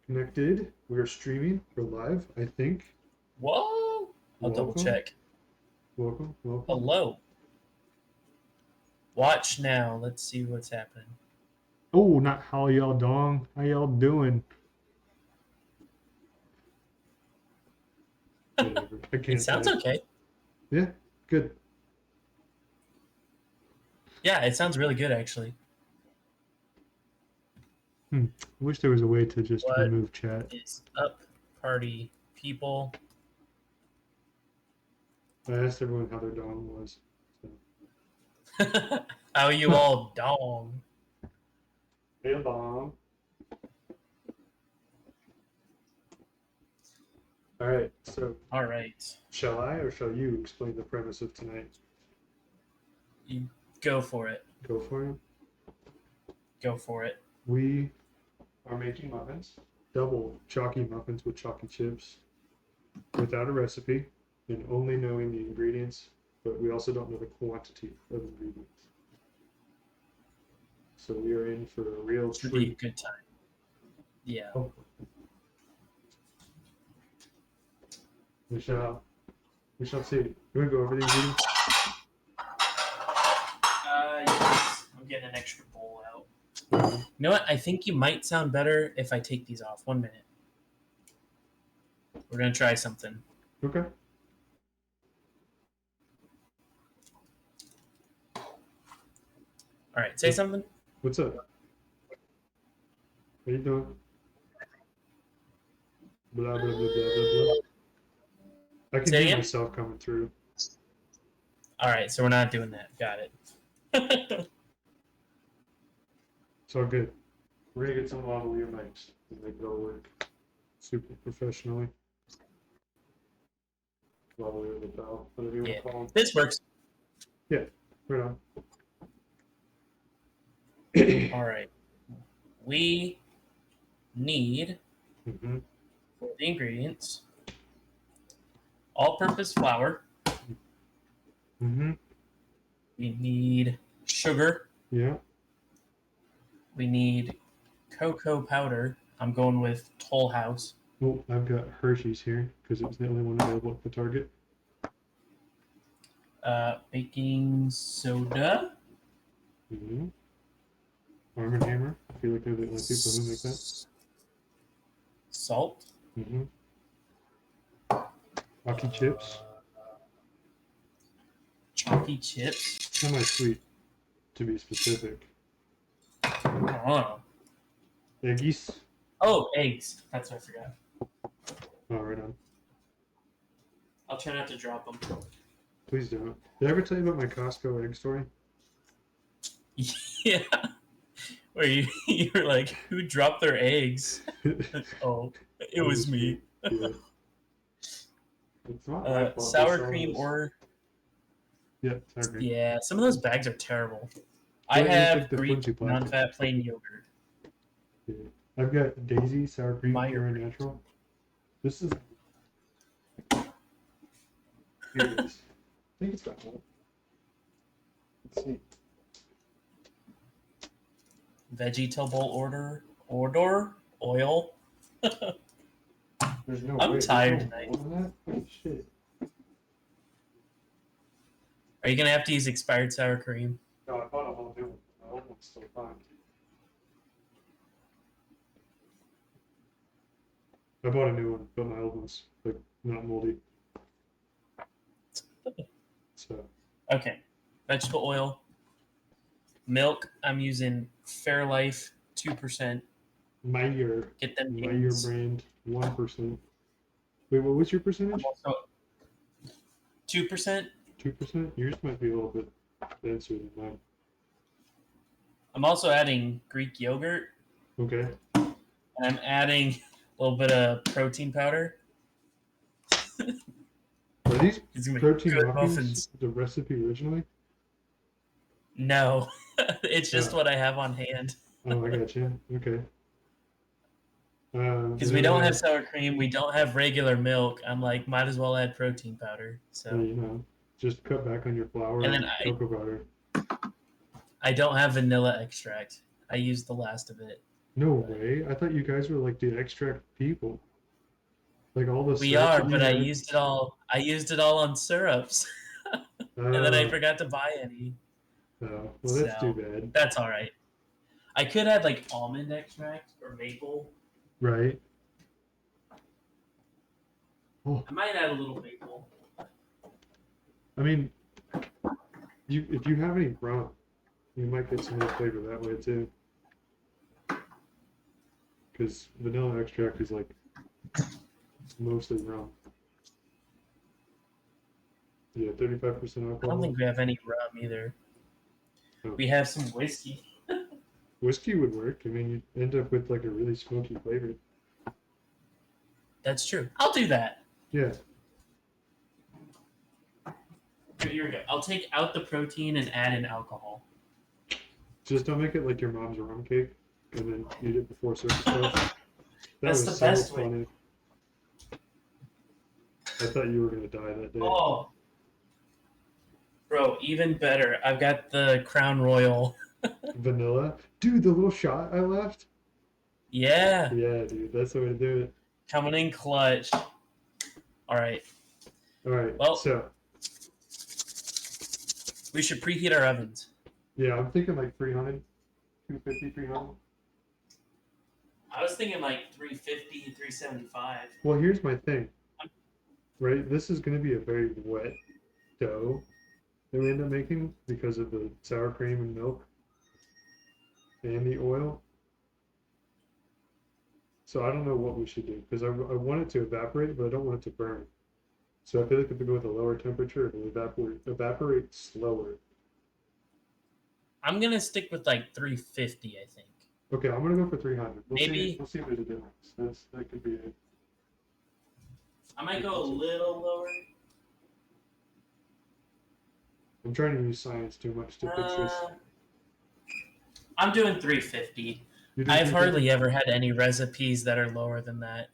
Connected. We are streaming. We're live, I think. Whoa! I'll double check. Welcome. Hello. Watch now. Let's see what's happening. Oh, not how y'all dong. How y'all doing? Whatever. I can't. It sounds okay. Yeah, good. Yeah, it sounds really good actually. I wish there was a way to just remove chat. What is up, party people? I asked everyone how their dong was. So. How you all dong? Hey, dong. All right. So. All right. Shall I or shall you explain the premise of tonight? You go for it. Go for it. Go for it. We are making muffins, double chalky muffins with chalky chips, without a recipe and only knowing the ingredients, but we also don't know the quantity of ingredients. So we are in for a real treat. Should be a good time. Yeah. Oh. We shall see. You want to go over the ingredients? Yes. I'm getting an extra bowl out. You know what? I think you might sound better if I take these off. 1 minute. We're going to try something. Okay. All right. Say something. What's up? What are you doing? Blah, blah, blah, blah, blah, blah. I can hear myself coming through. All right. So we're not doing that. Got it. It's all good. We're going to get some lavalier mics and make it all work super professionally. Lavalier lapel, whatever you want to call them. This works. Yeah, right on. All right. We need for the ingredients all-purpose flour. We need sugar. Yeah. We need cocoa powder. I'm going with Toll House. Oh, I've got Hershey's here because it was the only one available at the Target. Baking soda. Arm & Hammer. I feel like they're the only people who make that. Salt. Chalky chips. Chalky chips. Semi-sweet, to be specific. Oh. Eggies. Oh, eggs. That's what I forgot. Oh, right on. I'll try not to drop them. Please don't. Did I ever tell you about my Costco egg story? Yeah. Where you were like, who dropped their eggs? Oh, it was me. Yeah. It's not sour cream or... Yeah, sour cream. Yeah, some of those bags are terrible. I have Greek non-fat plain yogurt. Yeah. I've got Daisy sour cream pure and natural. This is... Here it is. I think it's got one. Let's see. Vegetable oil. There's no I'm way. tired tonight. Oh, shit. Are you gonna have to use expired sour cream? No, I bought a whole new one. My old one's still fine. I bought a new one, but my old one's like not moldy. So. Okay. Vegetable oil. Milk. I'm using Fairlife 2%. Meyer. Get them Meyer brand 1%. Wait, what was your percentage? 2%. 2%? Yours might be a little bit denser than mine. I'm also adding Greek yogurt, Okay. and I'm adding a little bit of protein powder. Are these It's gonna be protein good muffins muffins. the recipe originally? No, it's just Oh, what I have on hand. oh, I got you. Okay. Because And we then don't have sour cream, we don't have regular milk. I'm like, might as well add protein powder. So, you know, just cut back on your flour and then and cocoa butter. I don't have vanilla extract. I used the last of it. No But way. I thought you guys were like the extract people. Like all the we syrup are, that you but I had. used it all. I used it all on syrups, and then I Uh, forgot to buy any. oh, well, that's too So bad. that's all right. I could add like almond extract or maple. Right. Oh, I might add a little maple. I mean, if you have any rum, you might get some more flavor that way too. Because vanilla extract is like mostly rum. Yeah, 35% I don't alcohol. think we have any rum either. Oh. We have some whiskey. Whiskey would work. I mean, you end up with like a really smoky flavor. That's true. I'll do that. Yeah. Here we go. I'll take out the protein and add in alcohol. Just don't make it like your mom's rum cake and then eat it before circus stuff. That That's was the so best way. funny. I thought you were gonna die that day. Oh, bro, even better. I've got the Crown Royal. Vanilla, dude. The little shot I left. Yeah, Yeah, dude. That's the way to do it. coming in clutch. All right. All right. Well, So we should preheat our ovens. yeah, I'm thinking like 300, 250, 300. I was thinking like 350, 375. Well, here's my thing. Right, this is gonna be a very wet dough that we end up making because of the sour cream and milk and the oil. So I don't know what we should do because I want it to evaporate, but I don't want it to burn. So I feel like if we go with a lower temperature, it will evaporate slower. I'm gonna stick with like 350. I think. Okay, I'm gonna go for 300. We'll see. Maybe We'll see if there's a difference. That could be it. I might go a little lower. I'm trying to use science too much to fix this. I'm doing 350. You do I've 350 hardly ever had any recipes that are lower than that.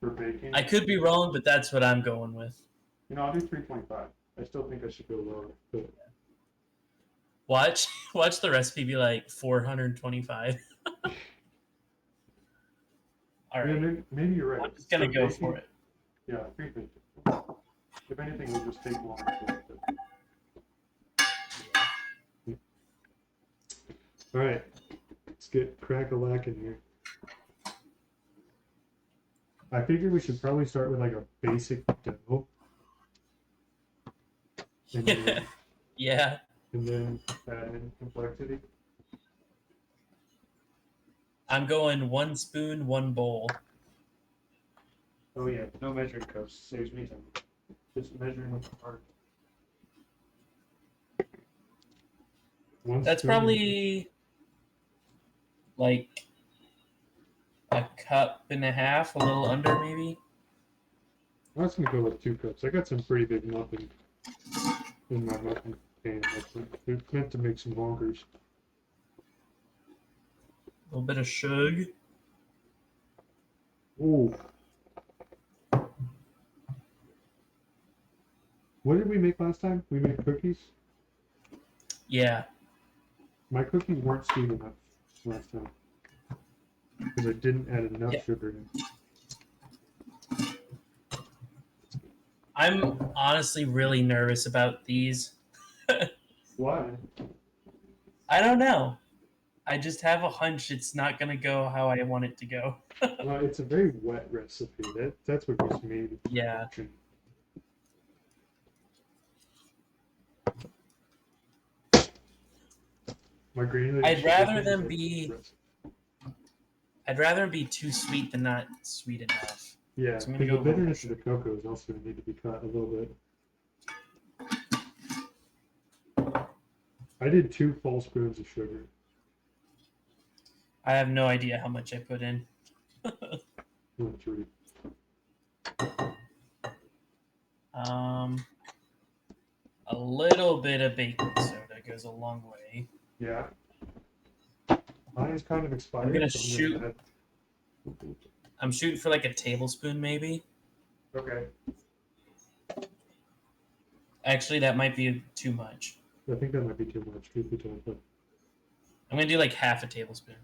for baking. I could be wrong, but that's what I'm going with. You know, I'll do 325. I still think I should go lower, but Watch the recipe be like 425. All right. yeah, maybe you're right. I'm just gonna go baking, for it. Yeah, 350. If anything, we'll just take longer. All right, let's get crack-a-lack in here. I figure we should probably start with like a basic dough. And then, Yeah. and then add in complexity. I'm going 1 spoon, 1 bowl. Oh yeah, no measuring cups. Saves me time. Just measuring with the heart. That's probably like a cup and a half, a little under maybe. I was gonna go with 2 cups. I got some pretty big muffins in my muffin pan. They're meant to make some wonkers. A little bit of sugar. Ooh. What did we make last time? We made cookies? Yeah. My cookies weren't sweet enough last time. Because I didn't add enough sugar in. I'm honestly really nervous about these. Why? I don't know. I just have a hunch it's not going to go how I want it to go. Well, it's a very wet recipe. That's what gets me. Yeah. My granulated I'd sugar rather things them are be recipe. I'd rather be too sweet than not sweet enough. Yeah, So I'm because gonna the go bitterness of the cocoa is also going to need to be cut a little bit. I did 2 full spoons of sugar. I have no idea how much I put in. 3. A little bit of baking soda goes a long way. Yeah. Mine is kind of expired. I'm gonna so shoot. add... I'm shooting for like a tablespoon, maybe. Okay. Actually, that might be too much. I think that might be too much. Truth be told, but I'm gonna do like half a tablespoon.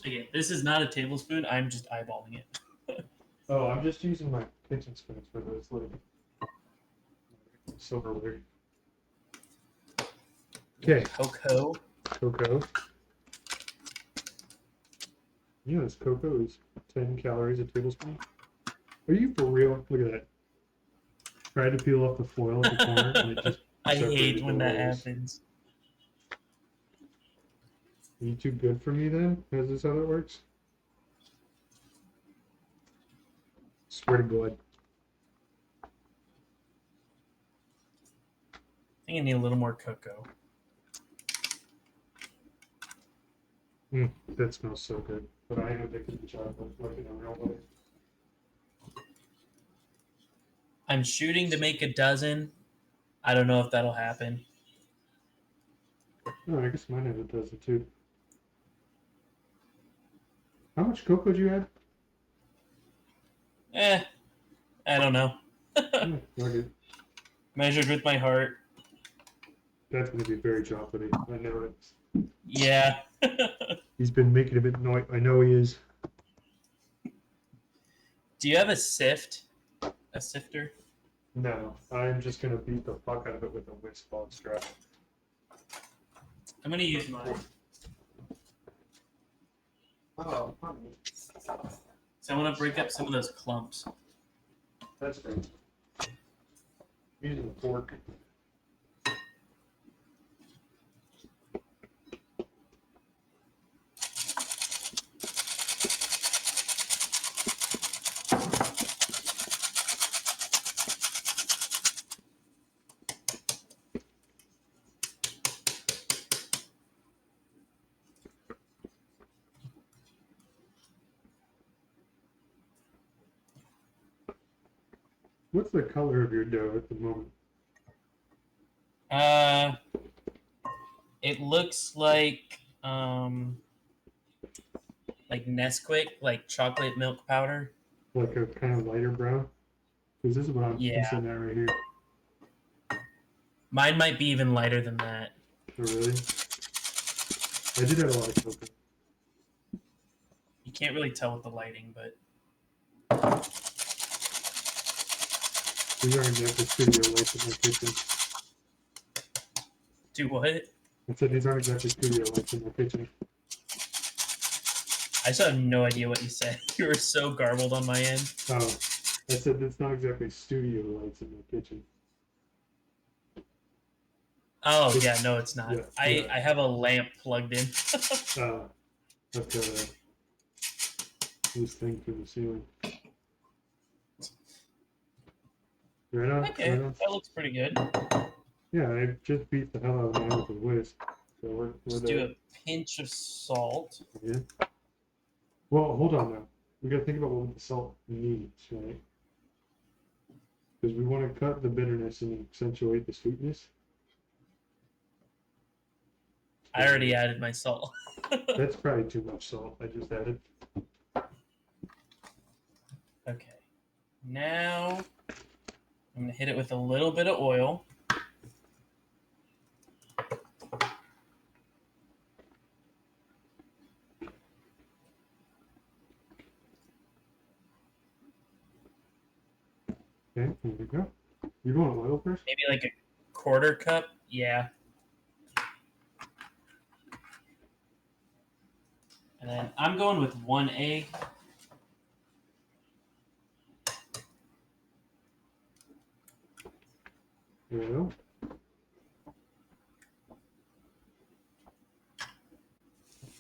Again, this is not a tablespoon. I'm just eyeballing it. oh, I'm just using my kitchen spoons for this like silverware. Okay. Cocoa. Cocoa. Yes, cocoa is 10 calories a tablespoon. Are you for real? Look at that. Tried to peel off the foil at the corner and it just I separated hate when the that layers. happens. Are you too good for me then? Is this how that works? Swear to God. I think I need a little more cocoa. That smells so good. But I am addicted to chocolate, like in a real way. I'm shooting to make a dozen. I don't know if that'll happen. Oh, I guess mine have a dozen too. How much cocoa do you add? I don't know. Okay. Measured with my heart. That's going to be very chocolatey. I know it. Yeah. He's been making a bit noise. I know he is. Do you have a sift? A sifter? No, I'm just going to beat the fuck out of it with a whisk ball strap. I'm gonna use mine. Oh, So I want to break up some of those clumps. that's great. Using a fork. What's the color of your dough at the moment? It looks like Nesquik, like chocolate milk powder. Like a kind of lighter brown? Because this is what I'm Yeah. missing at right here. Mine might be even lighter than that. Oh, really? I did have a lot of cocoa. You can't really tell with the lighting, but These aren't exactly studio lights in my kitchen. do what? I said these aren't exactly studio lights in my kitchen. I still have no idea what you said. You were so garbled on my end. Oh, I said it's not exactly studio lights in my kitchen. Oh yeah, no, it's not. Yeah, I have a lamp plugged in. I've got this thing through the ceiling. Right on. Okay, Right on. that looks pretty good. Yeah, I just beat the hell out of mine with a whisk. So we're Just there. do a pinch of salt. Yeah. Well, hold on now. We got to think about what the salt needs, right? Because we want to cut the bitterness and accentuate the sweetness. I already added my salt. That's probably too much salt. I just added. Okay. Now I'm gonna hit it with a little bit of oil. Okay, here we go. You going oil first? Maybe like a quarter cup. Yeah. And then I'm going with 1 egg. There we go.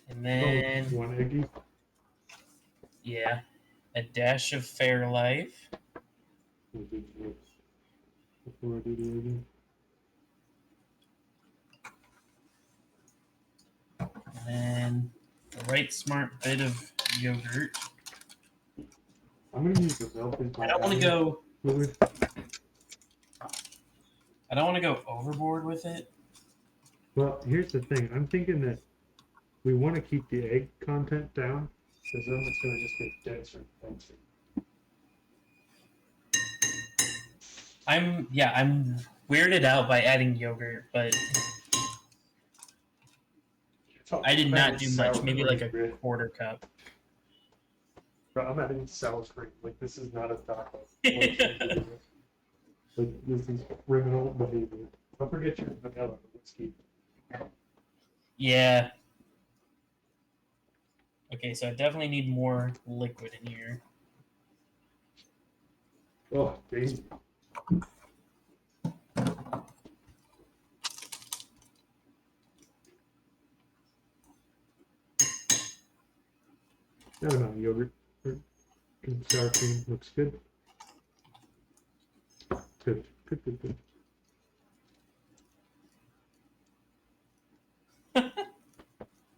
And then, One eggy. yeah, a dash of Fairlife. Before I do the eggy. on the right smart bit of yogurt. I'm gonna use the milk. I don't want to go. Fluid. I don't want to go overboard with it. Well, here's the thing. I'm thinking that we want to keep the egg content down, because then it's gonna just get denser and denser. I'm weirded out by adding yogurt, but I did not do much. Maybe like a quarter cup. Bro, I'm adding sour cream. Like, this is not a taco. Like, this is criminal behavior. Don't forget your vanilla whiskey. Yeah. Okay, so I definitely need more liquid in here. Oh, dang. That amount of yogurt or sour cream looks good. Good.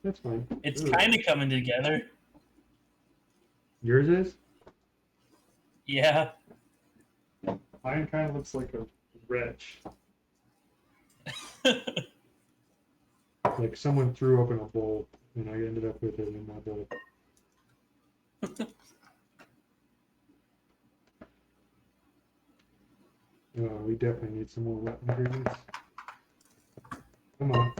That's fine. It's kind of coming together. Yours is? Yeah. Mine kind of looks like a wretch. Like someone threw open a bowl and I ended up with it in my bowl. We definitely need some more wet ingredients. Come on.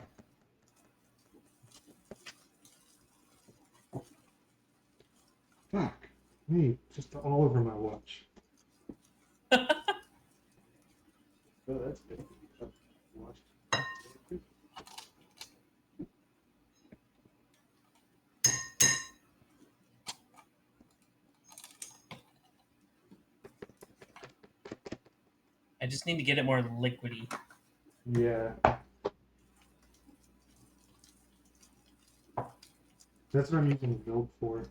Fuck. Me, just all over my watch. Oh, that's big. Watch. I just need to get it more liquidy. Yeah. That's what I'm using the milk for.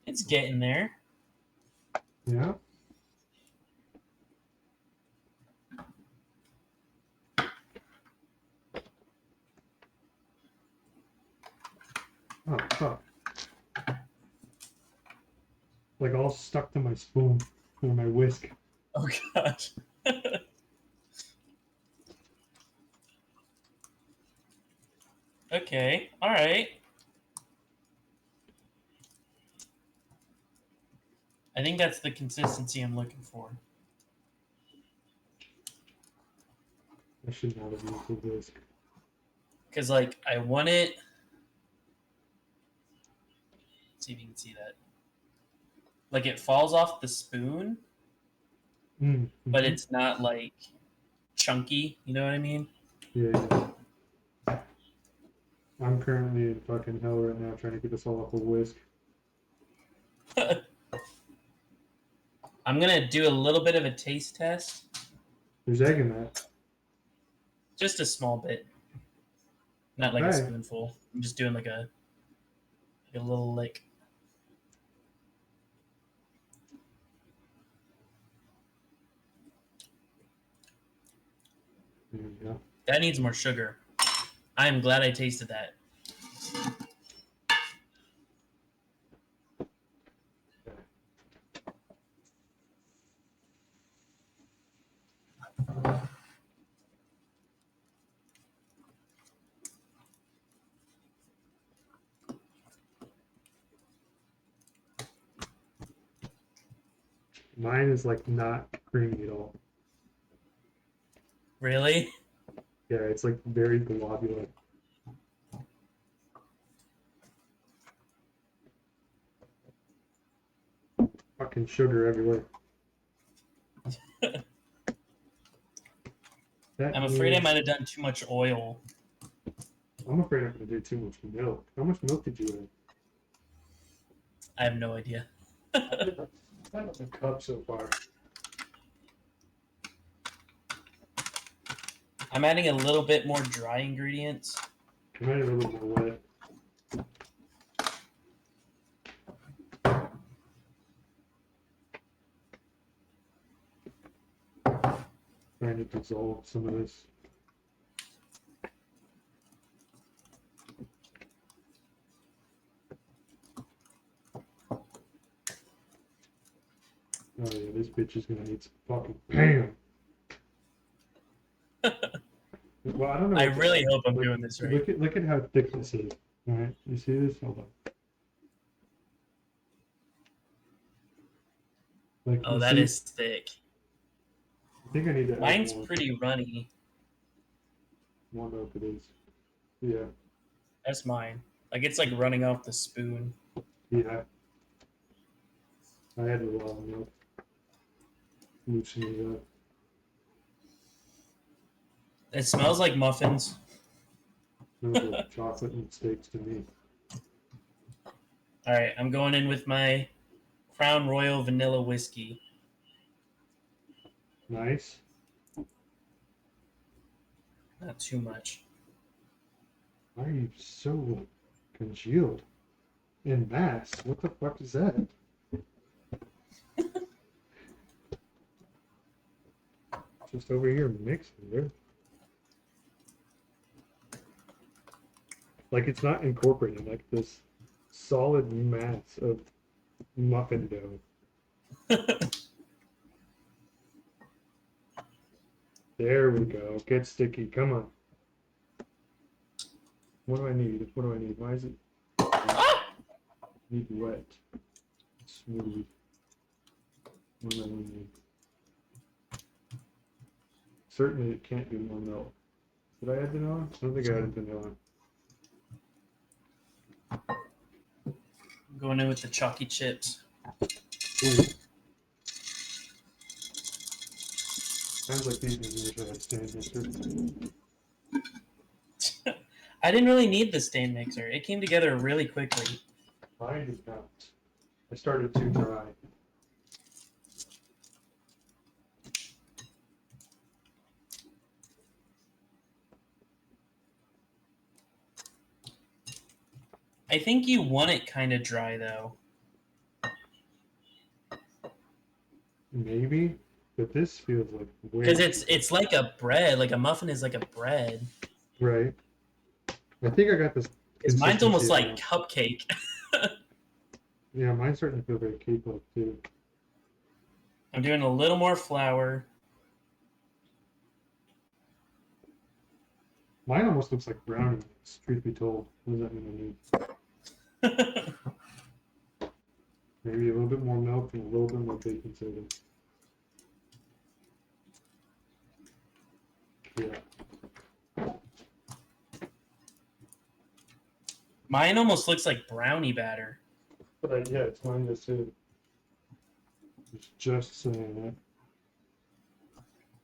It's getting there. Yeah. Oh, fuck. Like all stuck to my spoon or my whisk. Oh, gosh. Okay. All right. I think that's the consistency I'm looking for. I should not have used the whisk. Because, like, I want it... Let's see if you can see that. Like, it falls off the spoon, but it's not, like, chunky. You know what I mean? Yeah. I'm currently in fucking hell right now trying to get this all off a whisk. I'm going to do a little bit of a taste test. There's egg in that. Just a small bit. Not like a spoonful. I'm just doing like a little lick. There you go. That needs more sugar. I am glad I tasted that. Mine is like not creamy at all. Really? Yeah, it's like very globular. Fucking sugar everywhere. I'm afraid I might have done too much oil. I'm afraid I'm gonna do too much milk. How much milk did you add? I have no idea. I have a cup so far. I'm adding a little bit more dry ingredients. I might have a little more wet. Trying to dissolve some of this. Oh yeah, this bitch is gonna need some fucking bam. Well, I don't know. I what really hope I'm like, doing this right. Look at how thick this is. All right, you see this? Hold on. Like, Oh, you that see? is thick. I think I need to add Mine's more. pretty runny. More milk it is. Yeah, That's mine. Like it's like running off the spoon. yeah. I had a lot of milk. Loosen it up. It smells like muffins. Smells like chocolate and steaks to me. All right, I'm going in with my Crown Royal vanilla whiskey. Nice. Not too much. Why are you so congealed? In mass? What the fuck is that? Just over here mixing, dude. Like it's not incorporated, like this solid mass of muffin dough. There we go. Get sticky. Come on. What do I need? What do I need? Why is it need wet? Smooth. What do I need? Certainly it can't be more milk. Did I add vanilla? I don't think I added vanilla. I'm going in with the chalky chips. Ooh. Sounds like these things usually have stand mixer. I didn't really need the stand mixer. It came together really quickly. Mine did not. I started too dry. I think you want it kind of dry though. Maybe, but this feels like way Because it's like a bread. Like a muffin is like a bread. right. I think I got this. Because mine's almost like now. cupcake. Yeah, mine's starting to feel very cake-like too. I'm doing a little more flour. Mine almost looks like brownie. Truth be told, what does that mean? I need maybe a little bit more milk and a little bit more baking soda. Yeah. Mine almost looks like brownie batter. But yeah, it's mine does too. Just saying that.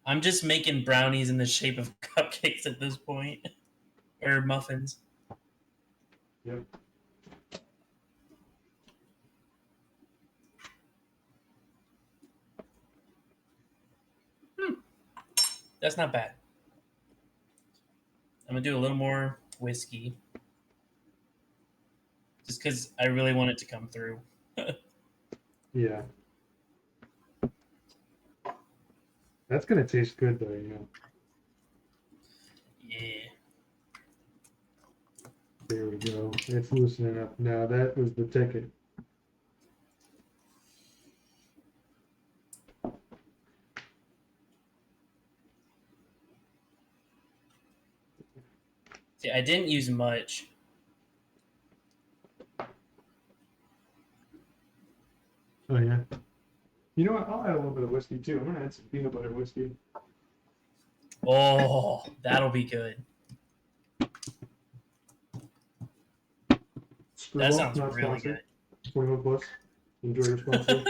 I'm just making brownies in the shape of cupcakes at this point. Or muffins. Yep. That's not bad. I'm going to do a little more whiskey. Just because I really want it to come through. Yeah. That's gonna taste good though, you know. Yeah. There we go. It's loosening up. Now that was the ticket. See, I didn't use much. Oh yeah. You know what? I'll add a little bit of whiskey too. I'm gonna add some peanut butter whiskey. Oh, that'll be good. Screwball, That sounds not really sponsored. good. 21 plus. Enjoy your sponsor.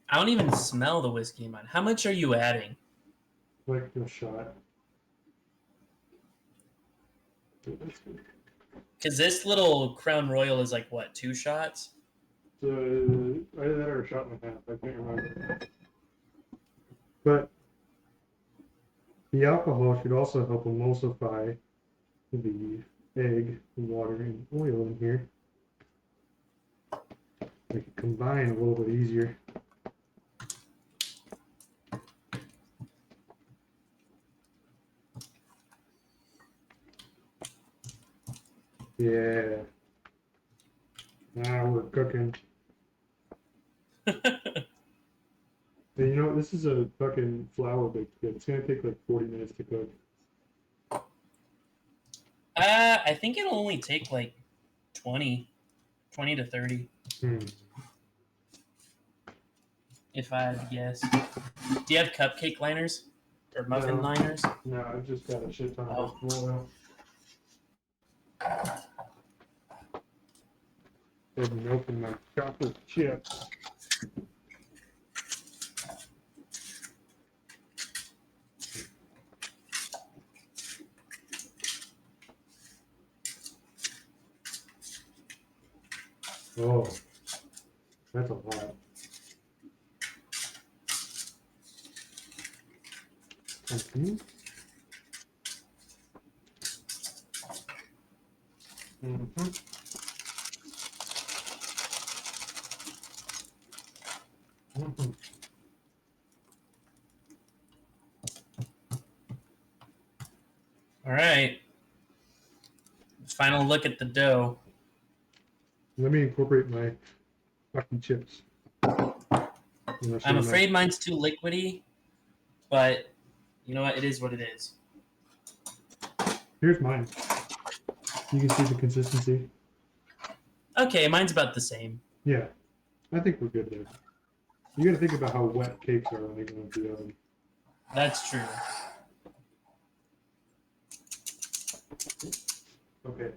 I don't even smell the whiskey in mine. How much are you adding? Like a shot. That's good. Because this little Crown Royal is like, what, 2 shots? So, either that or a shot and a half. I can't remember. But The alcohol should also help emulsify the egg, water, and oil in here. Make it combine a little bit easier. Yeah. Now we're cooking. And you know, this is a fucking flour baked good. It's gonna take like 40 minutes to cook. I think it'll only take like 20 to 30, if I had to guess. Do you have cupcake liners or muffin liners? No, I've just got a shit ton of Oh. oil. And melting my chocolate chips. Oh, that's a lot. Okay. Mm-hmm. Mm-hmm. All right. Final look at the dough. Let me incorporate my fucking chips. I'm afraid mine's too liquidy, but you know what? It is what it is. Here's mine. You can see the consistency. Okay, mine's about the same. Yeah, I think we're good there. You got to think about how wet cakes are when they go into the oven. That's true. Okay.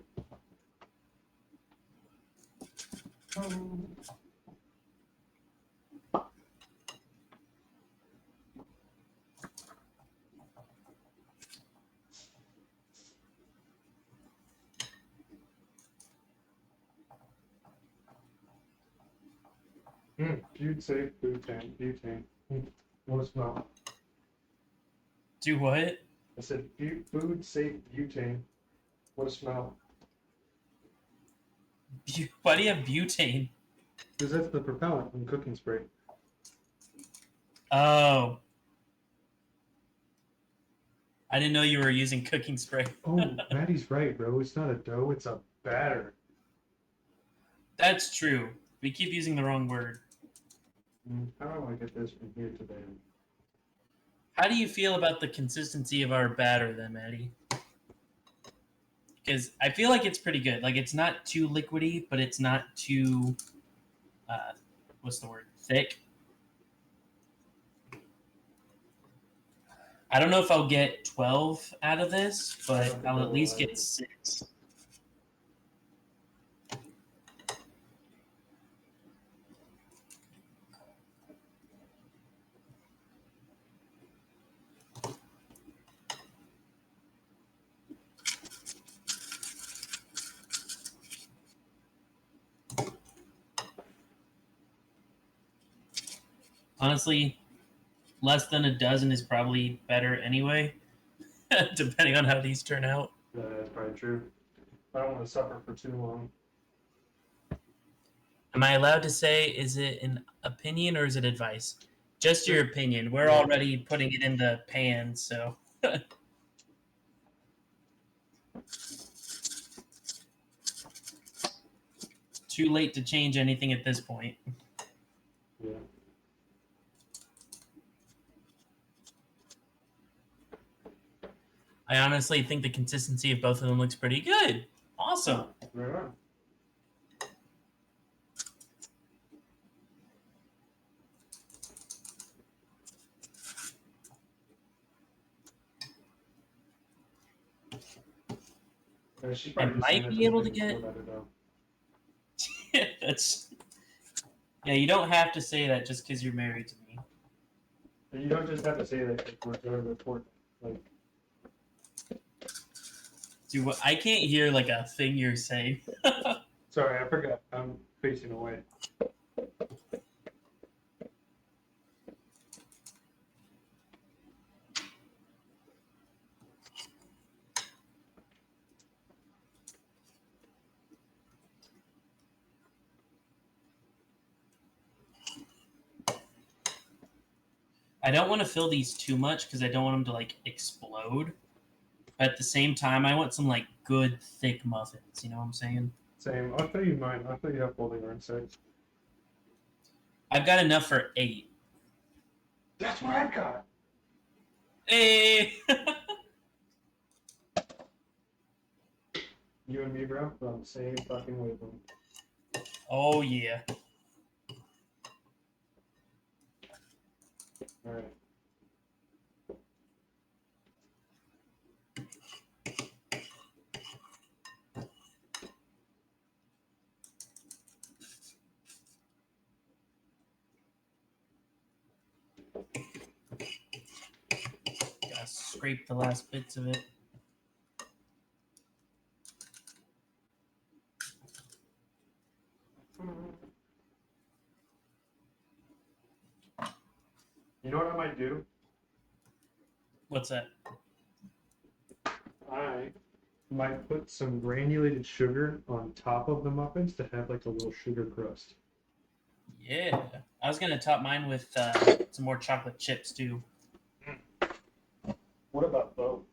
Butane, butane. What a smell. Do what? I said food safe butane. What a smell. Why do you have butane? Because that's the propellant in cooking spray. Oh. I didn't know you were using cooking spray. Oh, Maddie's right, bro. It's not a dough, it's a batter. That's true. We keep using the wrong word. How do I get this from here to there? How do you feel about the consistency of our batter then, Maddie? Because I feel like it's pretty good. Like, it's not too liquidy, but it's not too, what's the word? Thick. I don't know if I'll get 12 out of this, but I'll at least get 6. Honestly, less than a dozen is probably better anyway, depending on how these turn out. That's probably true. I don't want to suffer for too long. Am I allowed to say, is it an opinion or is it advice? Just your opinion. We're already putting it in the pan, so. Too late to change anything at this point. Yeah. I honestly think the consistency of both of them looks pretty good. Awesome. Right on. I might be able to get. That's. Yeah, you don't have to say that just because you're married to me. You don't just have to say that we're going to report. Like. Dude, I can't hear like a thing you're saying. Sorry, I forgot. I'm facing away. I don't want to fill these too much because I don't want them to like explode. But at the same time, I want some like good thick muffins. You know what I'm saying? Same. I'll tell you mine. I'll tell you how full they are inside. I've got enough for 8. That's what I've got. Hey! You and me, bro, we're on the same fucking wavelength. Oh yeah. All right. Gotta scrape the last bits of it. You know what I might do? What's that? I might put some granulated sugar on top of the muffins to have like a little sugar crust. Yeah. I was gonna top mine with some more chocolate chips too. What about both?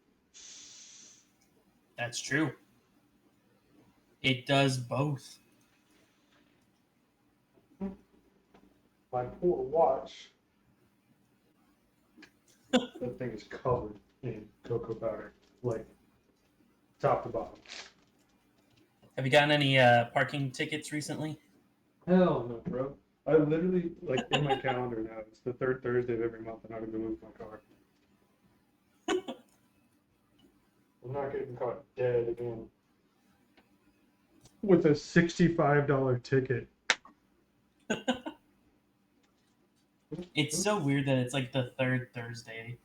That's true. It does both. My poor watch. That thing is covered in cocoa powder, like top to bottom. Have you gotten any parking tickets recently? Hell no, bro. I literally, like, in my calendar now, it's the third Thursday of every month, and I would remove my car. I'm not getting caught dead again. With a $65 ticket. It's so weird that it's like the third Thursday.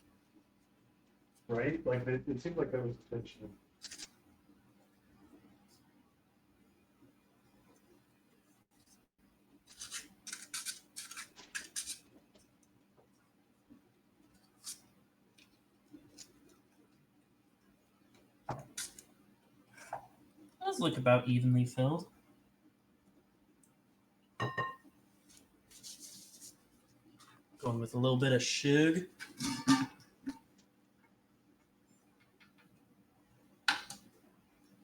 Right? Like, it seemed like that was intentional. Those look about evenly filled. Going with a little bit of sugar.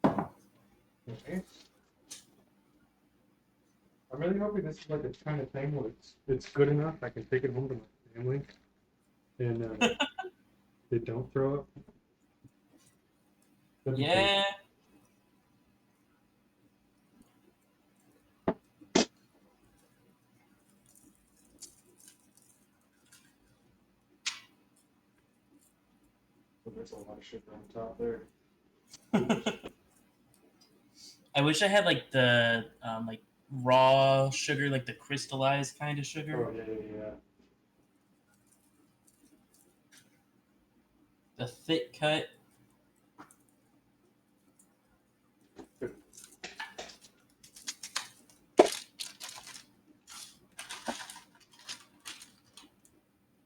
Okay. I'm really hoping this is like a kind of thing where it's good enough I can take it home to my family and they don't throw up. That'd be great. Yeah. But there's a lot of sugar on top there. I wish I had like the like raw sugar, like the crystallized kind of Oh, sugar. yeah. The thick cut.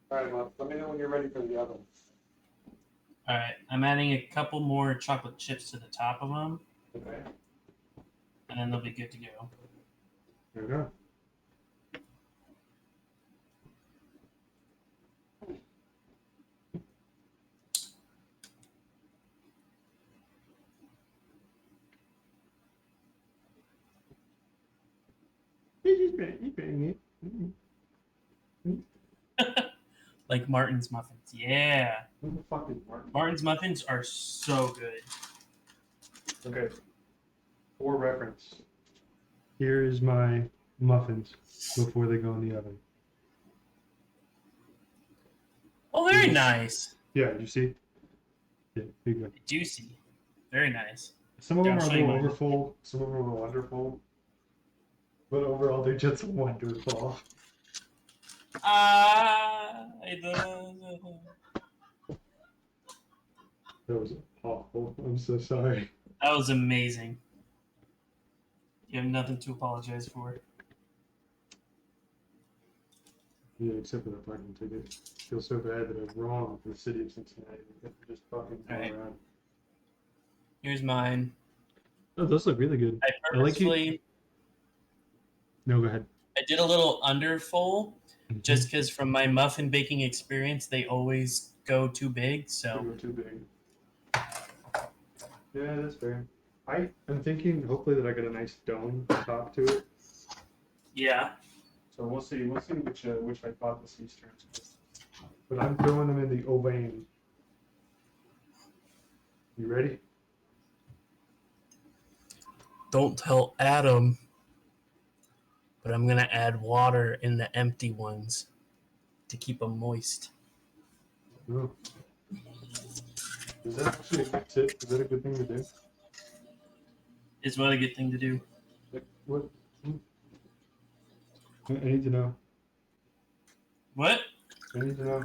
All right, well, let me know when you're ready for the oven. All right, I'm adding a couple more chocolate chips to the top of them, Okay. and then they'll be good to go. There we go. He's banging it. Like Martin's muffins. Yeah. Who the fuck is Martin? Martin's muffins are so good. Okay. For reference, here is my muffins before they go in the oven. Oh, very nice. Yeah, you see? Yeah, here you go. Juicy. Very nice. Some of them I'll are a show you little mine. overfull, some of them are a little underfull. But overall, they're just wonderful. That was awful. I'm so sorry. That was amazing. You have nothing to apologize for. Yeah, except for the parking ticket. I feel so bad that I'm wrong for the city of Cincinnati. We have to just fucking go Alright. around. Here's mine. Oh, those look really good. I I like you. purposefully No, go ahead. I did a little underfull just because from my muffin baking experience, they always go too big. So They go too big. Yeah, that's fair. I'm thinking hopefully that I get a nice dome top to it. yeah, So we'll see. We'll see which hypothesis turns out. But I'm throwing them in the oven. You ready? don't tell Adam, but I'm gonna add water in the empty ones to keep them moist. Oh. Is that actually a good tip? Is that a good thing to do? Is what a good thing to do. Like, what? I need to know. What? I need to know.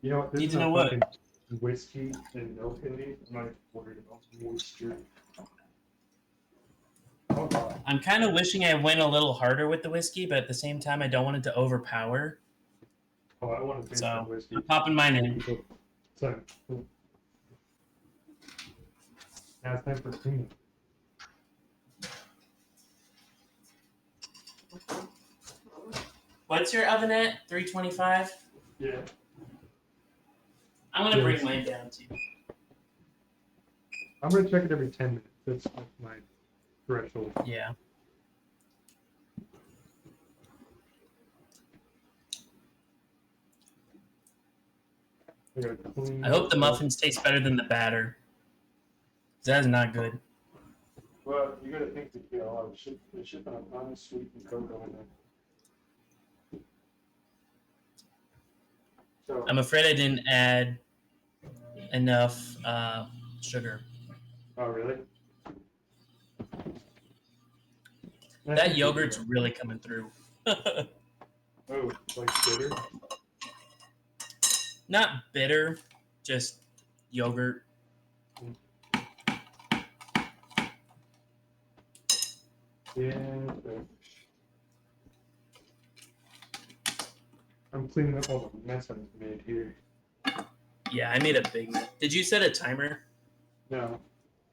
You know what? This Need is to a know what? fucking whiskey and milk in these. I'm not worried about moisture. Oh, God. I'm kind of wishing I went a little harder with the whiskey, but at the same time, I don't want it to overpower. Oh, I want to taste that So whiskey. I'm popping mine in. Sorry. Now it's time for cream. What's your oven at? 325? Yeah. I'm gonna Yes. bring mine down too. I'm gonna check it every 10 minutes. That's my threshold. Yeah. I gotta clean I hope the it. muffins taste better than the batter. That is not good. Well, you gotta think that they're shipping a unsweetened cocoa in there. So I'm afraid I didn't add enough sugar. oh really? That yogurt's really coming through. Oh, like bitter? Not bitter, just yogurt. Yeah. Okay. I'm cleaning up all the mess I've made here. Yeah, I made a big mess. Did you set a timer? No.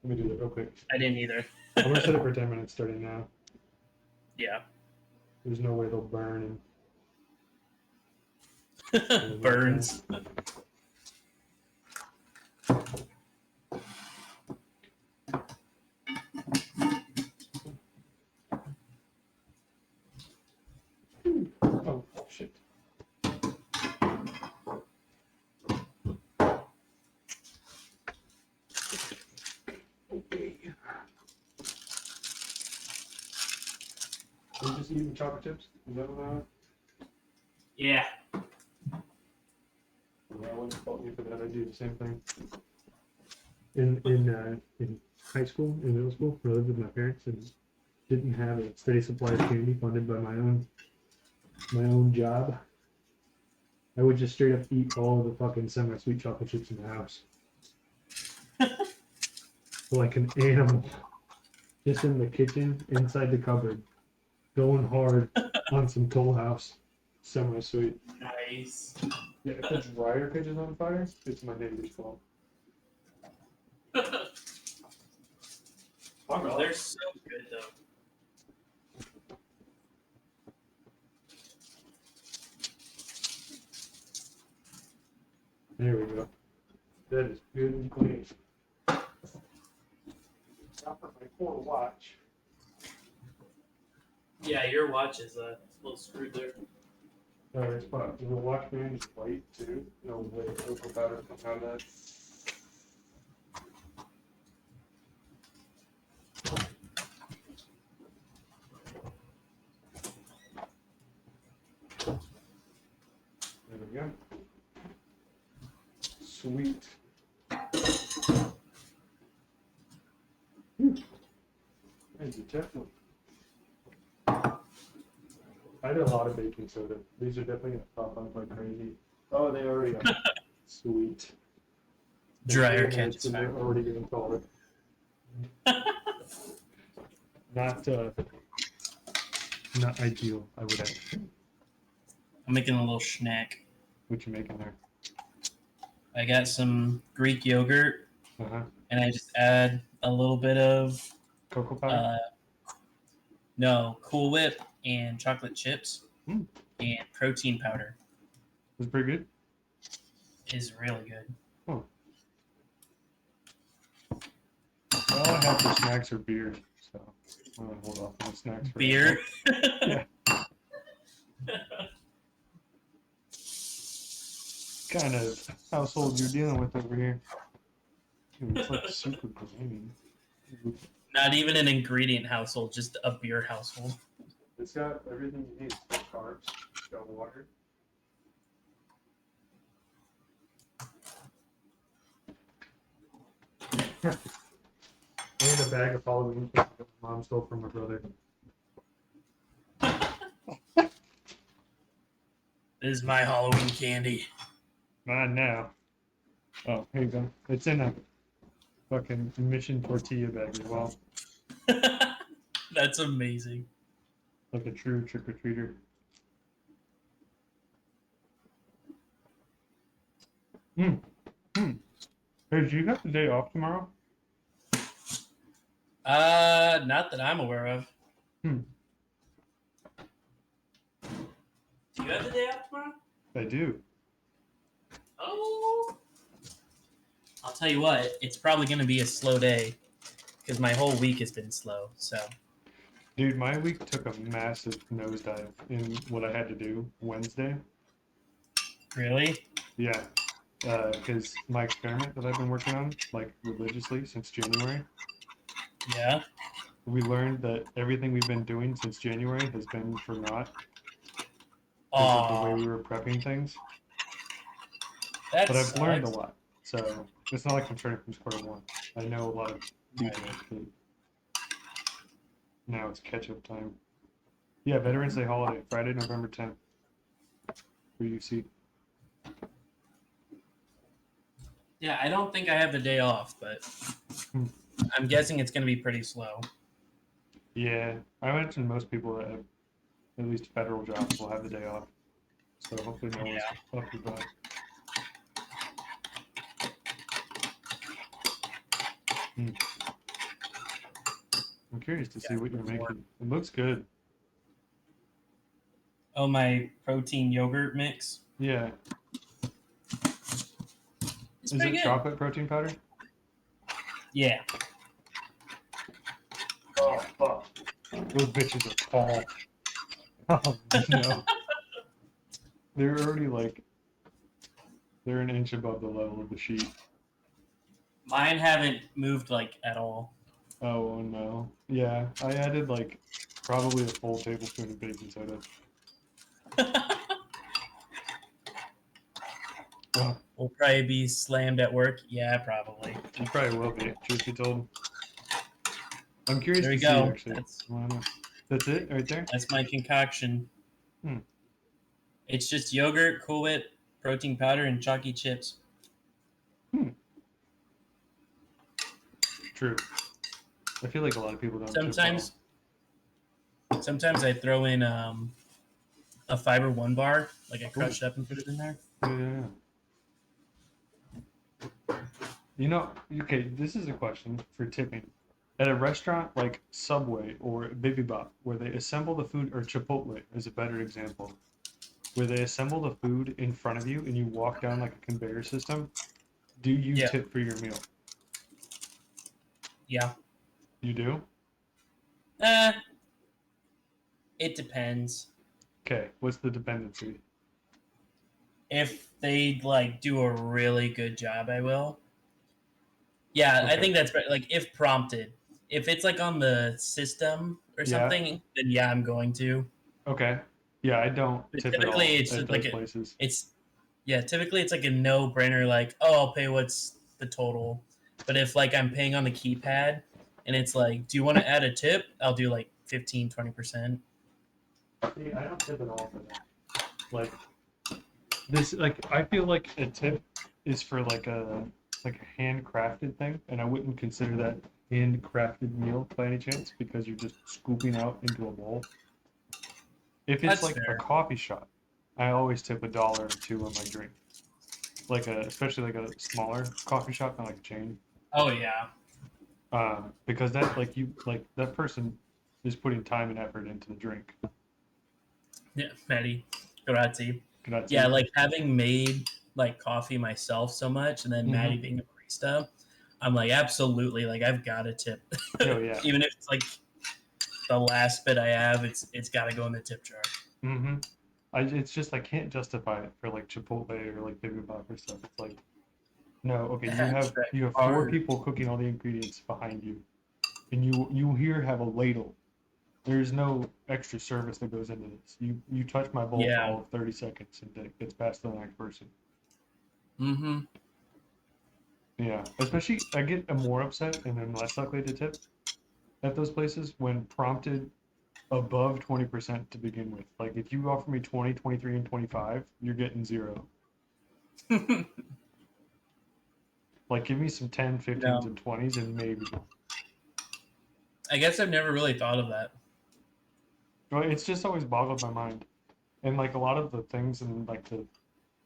Let me do that real quick. I didn't either. I'm gonna set it for 10 minutes starting now. Yeah. There's no way they'll burn Burns. Oh shit. Okay. Are you just eating chocolate chips? Is that what Yeah. I wouldn't fault you for that. I do the same thing. In high school, in middle school, I lived with my parents and didn't have a steady supply of candy funded by my own job. I would just straight up eat all of the fucking semi-sweet chocolate chips in the house. Like an animal. Just in the kitchen, inside the cupboard. Going hard on some Toll House semi-sweet. Nice. Yeah, if the dryer catches on fire, it's my neighbor's fault. Oh, they're so good though. There we go. That is good and clean. Not for my poor watch. Yeah, your watch is a little screwed there. It's fun. The watch band is white too. No way cocoa powder comes out of that. There we go. Sweet. Thank you, definitely. I did a lot of baking soda. These are definitely gonna pop up like crazy. Oh, they already are. Sweet. Dryer Catches catches and they're fire. already getting taller. Not ideal, I would add. I'm making a little snack. What you making there? I got some Greek yogurt, Uh-huh. and I just add a little bit of Cocoa powder? no Cool Whip and chocolate chips. and protein powder. Was it pretty good? Is really good. Oh. All I have for snacks are beer, so I'm gonna hold off on the snacks for Beer. Yeah. Kind of household you're dealing with over here. Dude, it's like super green. Not even an ingredient household, just a beer household. It's got everything you need. It's got carbs, it's got water. And a bag of Halloween candy that my mom stole from my brother. This is my Halloween candy. Mine now. Oh, here you go. It's in a fucking mission tortilla bag as well. That's amazing. Like a true trick-or-treater. Hey, do you have the day off tomorrow? Not that I'm aware of. Hmm. Do you have the day off tomorrow? I do. Oh. I'll tell you what, it's probably going to be a slow day because my whole week has been slow. So, Dude, my week took a massive nosedive in what I had to do Wednesday. really? Yeah. Because my experiment that I've been working on, like religiously since January, Yeah. we learned that everything we've been doing since January has been for naught because of the way we were prepping things. That But I've sucks. learned a lot, so it's not like I'm starting from square one. I know a lot of people. But now it's catch-up time. Yeah, Veterans Day holiday, Friday, November 10th. For UC. Yeah, I don't think I have the day off, but I'm guessing it's going to be pretty slow. Yeah, I imagine most people that have at least federal jobs will have the day off. So hopefully no one's up to that. I'm curious to see what you're making. It looks good. Oh, my protein yogurt mix? Yeah. It's Is pretty it good. chocolate protein powder? Yeah. Oh, fuck. Those bitches are tall. Oh, no. They're already like, they're an inch above the level of the sheet. Mine haven't moved like at all. Oh, no. Yeah, I added like probably a full tablespoon of baking soda. Oh, We'll probably be slammed at work. Yeah, probably. you probably will be, truth be told. I'm curious There to we see, go. actually. That's it, right there? That's my concoction. Hmm. It's just yogurt, Cool Whip, protein powder, and chalky chips. True. I feel like a lot of people don't Sometimes I throw in a Fiber One bar, like I crush it up and put it in there. Yeah. You know, okay, this is a question for tipping. At a restaurant like Subway or Bibimbap, where they assemble the food, or Chipotle is a better example, where they assemble the food in front of you and you walk down like a conveyor system, do you Yeah. tip for your meal? Yeah. You do? It depends. Okay, what's the dependency? If they like do a really good job, I will. Yeah, Okay. I think that's better. Like if prompted. If it's like on the system or Yeah. something, then yeah, I'm going to. Okay. Yeah, I don't But tip at all typically, it's at just those like places. typically it's like a no-brainer. Like, oh, I'll pay what's the total. But if like I'm paying on the keypad and it's like, do you want to add a tip? I'll do like 15, 20%. See, I don't tip at all for that. Like this, like I feel like a tip is for like a handcrafted thing, and I wouldn't consider that handcrafted meal by any chance because you're just scooping out into a bowl. If it's That's like a fair. coffee shop, I always tip $1 or $2 on my drink. Especially like a smaller coffee shop, not like a chain. Oh yeah. Because that that person is putting time and effort into the drink. Yeah, Maddie. Grazie. Grazie. Yeah, like having made like coffee myself so much, and then Maddie Mhm. being a barista, I'm like, absolutely, like I've got to tip. Oh yeah. Even if it's like the last bit I have, it's got to go in the tip jar. Mm-hmm. It's just I can't justify it for like Chipotle or like bibimbap or stuff. It's like, no, okay, you have four Hard. people cooking all the ingredients behind you, and you here have a ladle. There's no extra service that goes into this. You touch my bowl for Yeah. all of 30 seconds and it gets passed to the next person. Mm-hmm. Yeah, especially I get more upset and I'm less likely to tip at those places when prompted above 20% to begin with. Like if you offer me 20, 23, and 25, you're getting 0. Like give me some 10, 15s, No, and 20s and maybe. I guess I've never really thought of that. Well, it's just always boggled my mind. And like a lot of the things in like the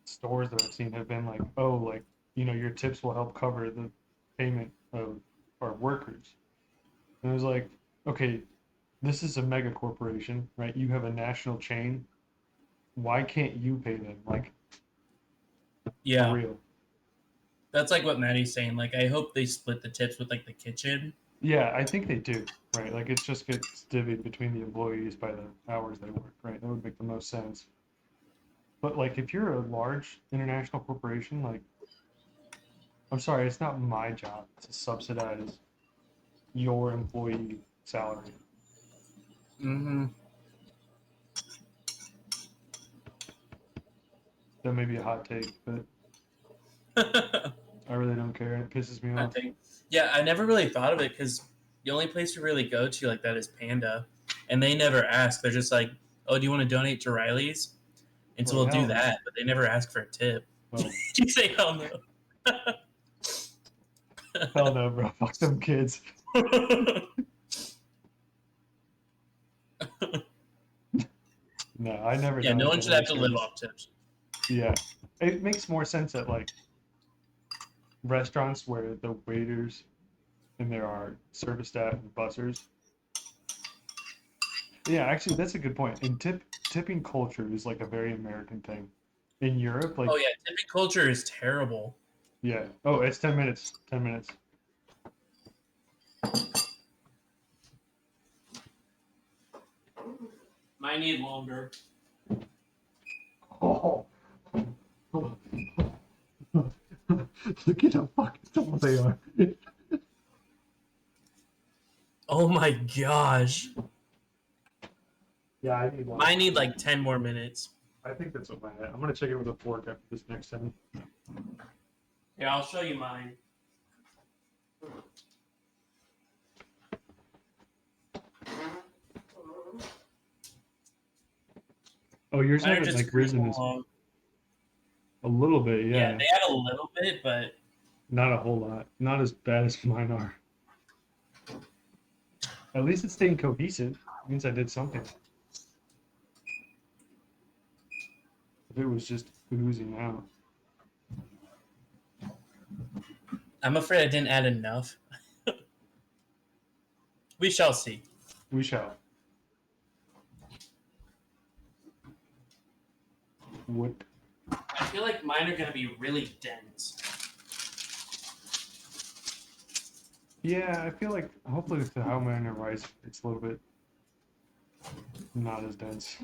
stores that I've seen have been like, oh, like, your tips will help cover the payment of our workers. And it was like, okay, this is a mega corporation, right? You have a national chain. Why can't you pay them? Like, for Yeah, real. that's like what Maddie's saying. Like, I hope they split the tips with like the kitchen. Yeah, I think they do, right? Like, it's just gets divvied between the employees by the hours they work, right? That would make the most sense. But, like, if you're a large international corporation, like, I'm sorry, it's not my job to subsidize your employee salary. Mm-hmm. That may be a hot take, but I really don't care. It pisses me I off. think. Yeah, I never really thought of it because the only place we really go to like that is Panda, and they never ask. They're just like, "Oh, do you want to donate to Riley's?" And so Well, we'll do hell no. that, but they never ask for a tip. Well, You say hell no. hell no, bro. Fuck them kids. No, I never Yeah, done no a one should have generous to live service. off tips. Yeah. It makes more sense at like restaurants where the waiters and there are service staff and bussers. Yeah, actually that's a good point. And tipping culture is like a very American thing. In Europe, Oh like yeah, tipping culture is terrible. yeah. Oh, it's 10 minutes. 10 minutes. Might need longer. Oh. Look at how fucking tall they are. Oh my gosh. Yeah, I need one. Mine need like 10 more minutes. I think that's what mine had. I'm gonna check it with a fork after this next time. Yeah, I'll show you mine. Oh, yours Mine are haven't just like really risen as long. a little bit, Yeah, yeah. they have a little bit, but Not a whole lot. Not as bad as mine are. At least it's staying cohesive. It means I did something. If it was just oozing out. I'm afraid I didn't add enough. We shall see. We shall. What? I feel like mine are going to be really dense. Yeah, I feel like hopefully with the how mine are rice, it's a little bit not as dense.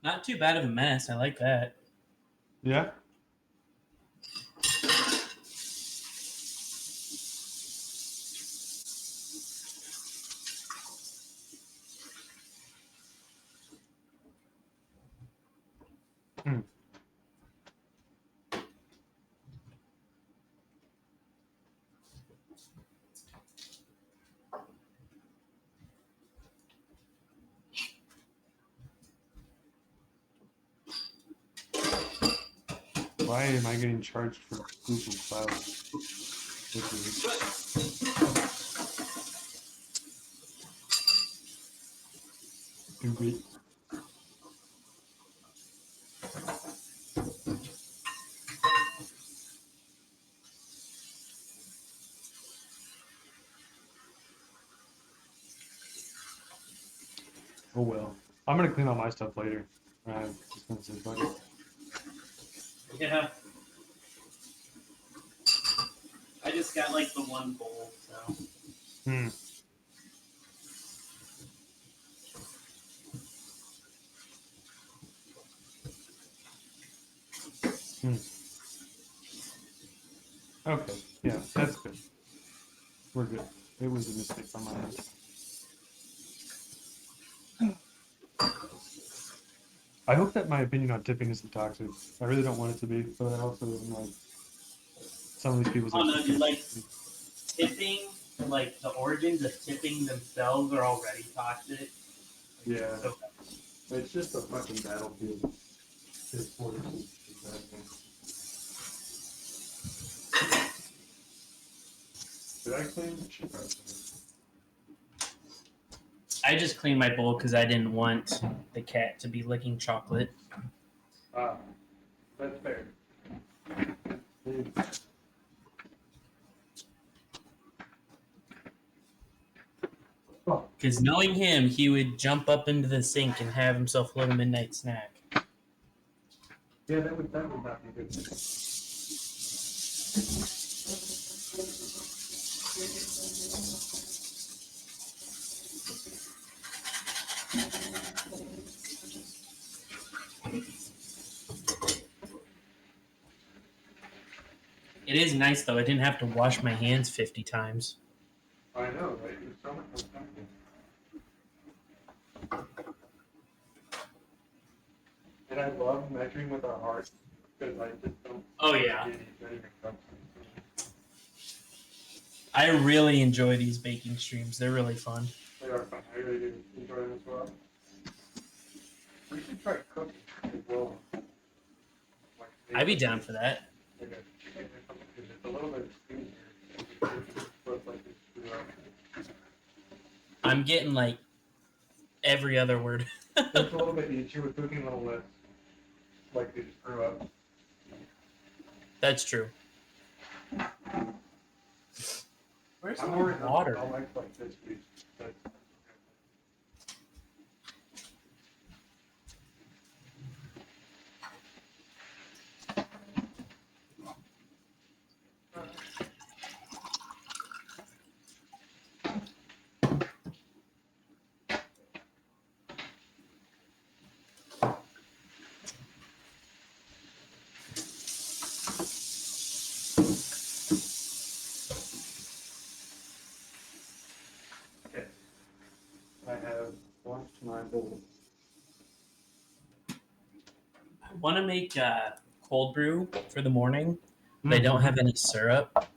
Not too bad of a mess. I like that. Yeah? Hmm. Why am I getting charged for Google Cloud? Stupid. Oh well. I'm gonna clean all my stuff later. I'm just gonna say fuck it. Yeah. I just got like the one bowl, so. Hmm. Hmm. Okay. Yeah, that's good. We're good. It was a mistake on my end. I hope that my opinion on tipping isn't toxic. I really don't want it to be, but I also am like some of these people's Oh no, dude, like expectations. tipping, like the origins of tipping themselves are already toxic. Yeah, So it's just a fucking battlefield. It's for Did I clean? Should probably clean. I just cleaned my bowl because I didn't want the cat to be licking chocolate. Ah, that's fair. Oh, Because knowing him, he would jump up into the sink and have himself a little midnight snack. yeah, that would not be good. It is nice though. I didn't have to wash my hands 50 times. I know, right? There's so much more time. And I love measuring with our hearts because I just don't. Oh yeah. Get anything done. I really enjoy these baking streams. They're really fun. They are fun. I really do enjoy them as well. We should try cooking as well. Like, I'd be down for that. like a chicken or something, 'cause it's a little bit easier. So it's like it's, I'm getting like every other word. it's a little bit easier with cooking, a little less like they just screw up. That's true. Where's I'm my worried water? I'll like this piece. But okay. I have washed my bowl. I want to make cold brew for the morning, but I don't have any syrup.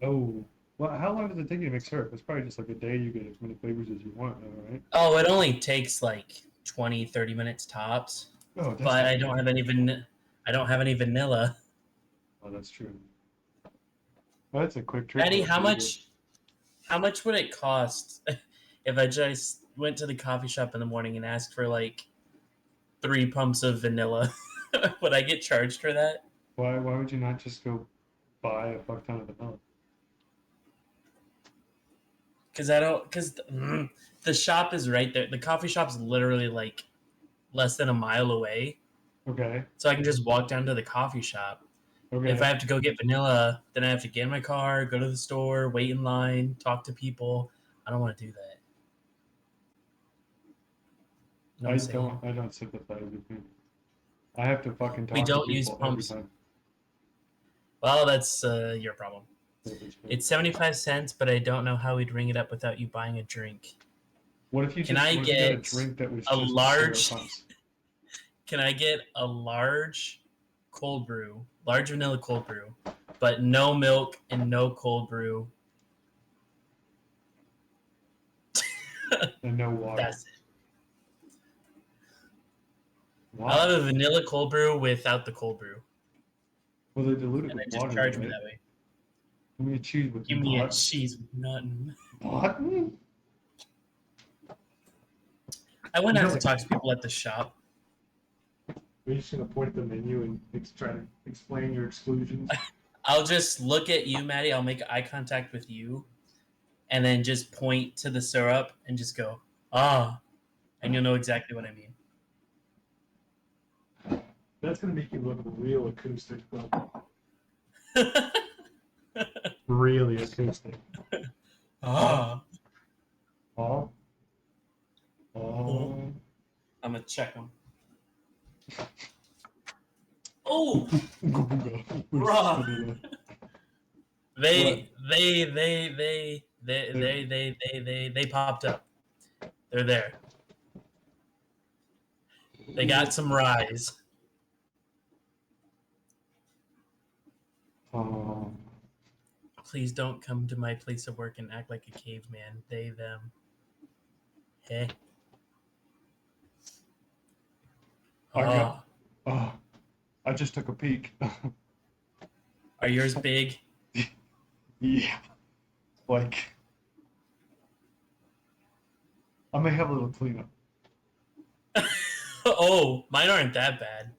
Oh, well, how long does it take you to make syrup? It's probably just like a day. You get as many flavors as you want, all right? Oh, it only takes like 20, 30 minutes tops. Oh, that's But not I don't have any I don't have any vanilla. Oh, that's true. Well, that's a quick trick. Eddie, Question to get. how much would it cost if I just went to the coffee shop in the morning and asked for like 3 pumps of vanilla? Would I get charged for that? Why would you not just go buy a fuck ton of vanilla? Because I don't. Because the shop is right there. The coffee shop's literally like less than a mile away, Okay. so I can just walk down to the coffee shop. Okay. If I have to go get vanilla, then I have to get in my car, go to the store, wait in line, talk to people. I don't want to do that. You know what I'm saying? I don't sympathize with you. I have to fucking We talk to don't use people every pumps. time. Well, that's your problem. That is true. It's 75 cents, but I don't know how we'd ring it up without you buying a drink. What if you Can just I what if you got a get drink that was a just large? syrup pumps? Can I get a large cold brew, large vanilla cold brew, but no milk and no cold brew? And no water. That's it. Why? I'll have a vanilla cold brew without the cold brew, Well, they dilute it and then with just water, charge me right? that way. Give me a cheese with Give me a water. cheese with nothing. What? I wouldn't have to No. talk to people at the shop. Are you just gonna point at the menu and try to explain your exclusions? I'll just look at you, Maddie. I'll make eye contact with you, and then just point to the syrup and just go, ah. and you'll know exactly what I mean. That's gonna make you look real acoustic, though. Really acoustic. Ah. Oh. Oh. I'm gonna check them. Oh, bruh. They popped up. They're there. They got some rise. Please don't come to my place of work and act like a caveman. They, them. Hey. I just took a peek. Are yours big? Yeah. Like, I may have a little cleanup. Oh, mine aren't that bad.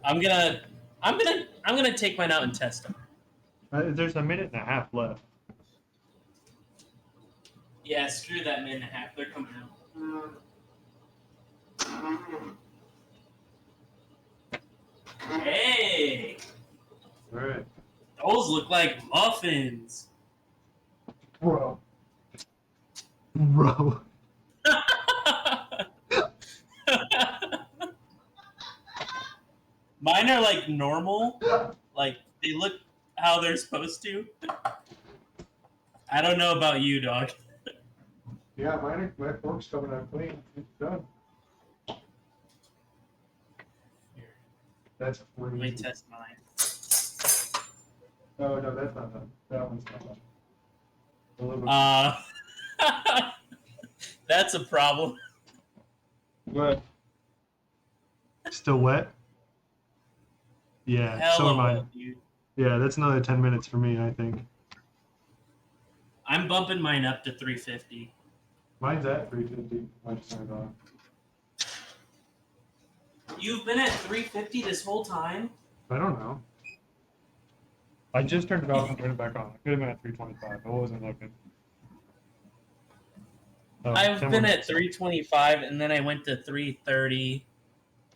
I'm gonna take mine out and test them. There's a minute and a half left. Yeah, screw that minute and a half. They're coming out. Hey! All right. Those look like muffins. Bro. Mine are like normal. Like they look how they're supposed to. I don't know about you, dog. Yeah, my fork's coming out clean. It's done. Here, That's let me crazy. test mine. Oh, no, that's not done. That one's not done. A little bit. That's a problem. What? Still wet? Yeah, so Hella am I. wet, dude. Yeah, that's another 10 minutes for me, I think. I'm bumping mine up to 350. Mine's at 350. I just turned it on. You've been at 350 this whole time? I don't know. I just turned it off and turned it back on. I could have been at 325. I wasn't looking. Oh, I've 10 been more at 325 and then I went to 330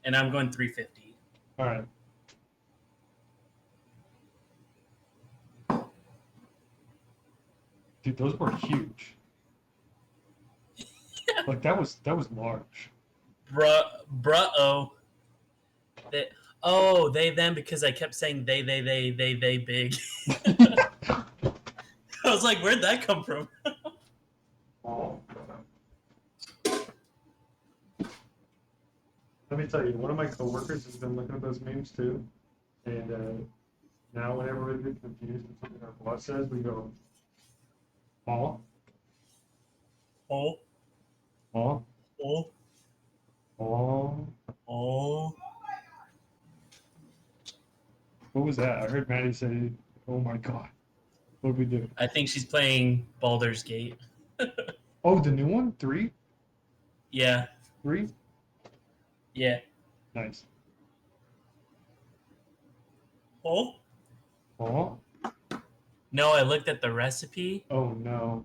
and I'm going 350. All right. Dude, those were huge. Like that was large. Bruh-oh. They, them, because I kept saying they big. I was like, where'd that come from? Oh. Let me tell you, one of my coworkers has been looking at those memes too, and now whenever we get confused with something our boss says, we go, "Oh, Oh, oh, oh, oh." oh. What was that? I heard Maddie say, "Oh my god, what did we do?" I think she's playing Baldur's Gate. Oh, the new one, 3, Yeah, 3, yeah. nice. Oh? Oh, No, I looked at the recipe. oh no.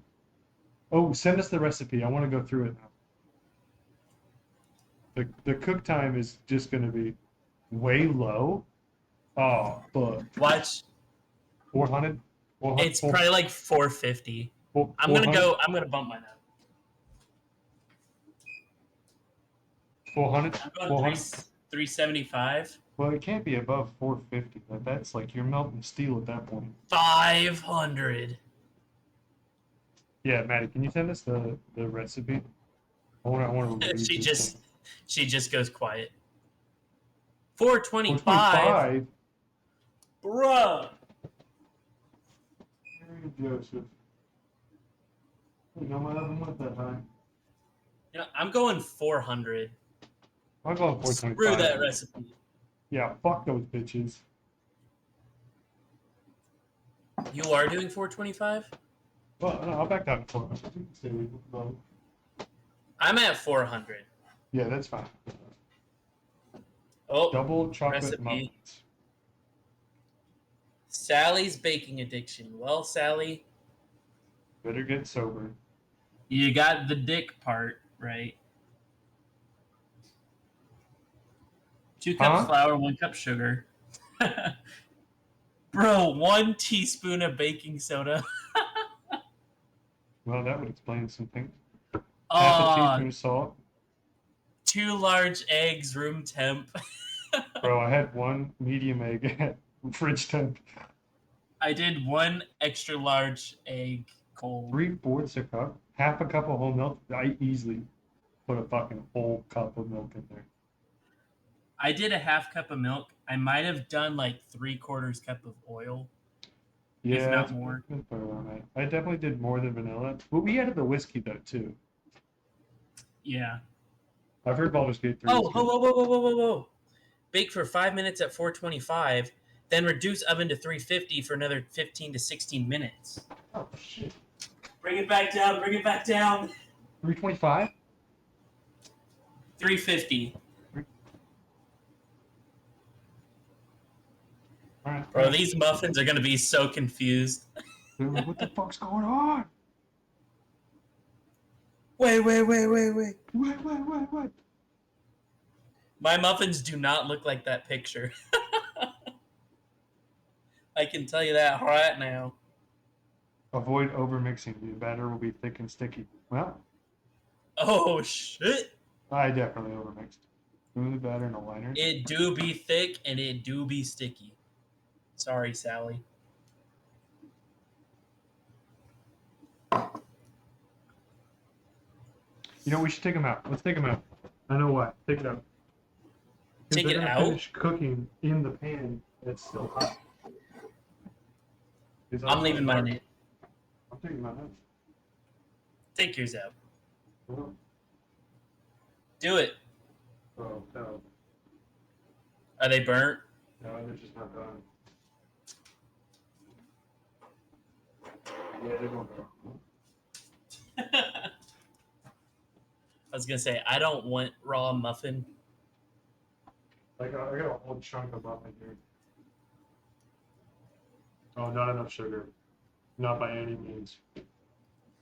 Oh, send us the recipe. I want to go through it now. The cook time is just going to be way low. Oh, but Watch. 400? It's probably like 450. I'm gonna bump mine up. 400? I'm going 400? 375. Well, it can't be above 450. That's like you're melting steel at that point. 500. Yeah, Maddie, can you send us the recipe? I want to read she this just goes quiet. 425. 425? Bruh. Mary Joseph. No, my oven went that high. Yeah, I'm going 400. I'll go 425. Screw that recipe. Yeah, fuck those bitches. You are doing 425? Well, no, I'll back down to 400. I'm at 400. Yeah, that's fine. Oh, Double chocolate recipe. muffins. Sally's baking addiction. Well, Sally, Better get sober. you got the dick part right. 2 cups Huh? flour, 1 cup sugar. Bro, 1 teaspoon of baking soda. Well, that would explain something. Half a Oh, teaspoon of salt. 2 large eggs, room temp. Bro, I had one medium egg at fridge temp. I did 1 extra large egg cold. 3/4 a cup. Half a cup of whole milk. I easily put a fucking whole cup of milk in there. I did a 1/2 cup of milk. I might have done like 3/4 cup of oil, if Yeah, not it's more. put on it. I definitely did more than vanilla. But we added the whiskey though too. Yeah. I've heard Baldur's Gate 3 is Oh, whoa, good. whoa, whoa, whoa, whoa, whoa, whoa. Bake for 5 minutes at 425, then reduce oven to 350 for another 15 to 16 minutes. Oh shit. Bring it back down, bring it back down. 325? 350. Alright. Bro, these muffins are going to be so confused. They're like, what the fuck's going on? Wait. What? My muffins do not look like that picture. I can tell you that right now. Avoid overmixing. The batter will be thick and sticky. Well, Oh, shit. I definitely overmixed. Smooth batter in a liner. It do be thick and it do be sticky. Sorry, Sally. You know, we should take them out. Let's take them out. I know why. Take it out. Take They're it gonna out? finish cooking in the pan. It's still hot. I'm leaving mine in. I'm taking mine out. Take yours out. Oh, Do it. oh, no. Are they burnt? No, they're just not done. Yeah, they won't go. I was going to say, I don't want raw muffin. I got a whole chunk of muffin here. Oh, not enough sugar. Not by any means.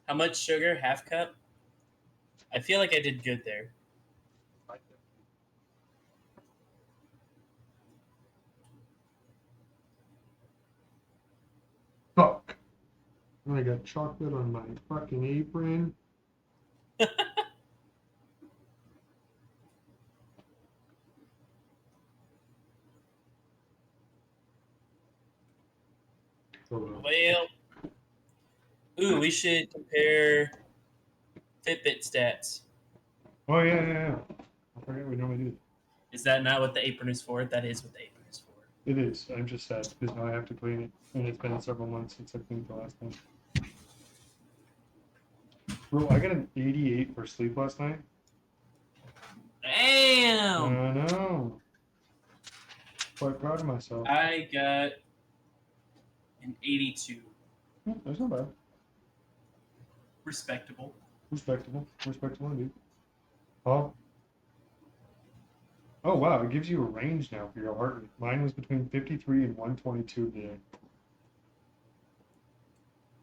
How much sugar? 1/2 cup? I feel like I did good there. Fuck. I got chocolate on my fucking apron. Well, ooh, we should compare Fitbit stats. Oh, yeah. I forget we normally do. Is that not what the apron is for? That is what the apron is for. It is. I'm just sad because now I have to clean it. And it's been several months since I cleaned the last time. Bro, I got an 88 for sleep last night. Damn! I know. Quite proud of myself. I got an 82. That's not bad. Respectable. Respectable indeed. Oh. Oh wow, it gives you a range now for your heart rate. Mine was between 53 and 122 today.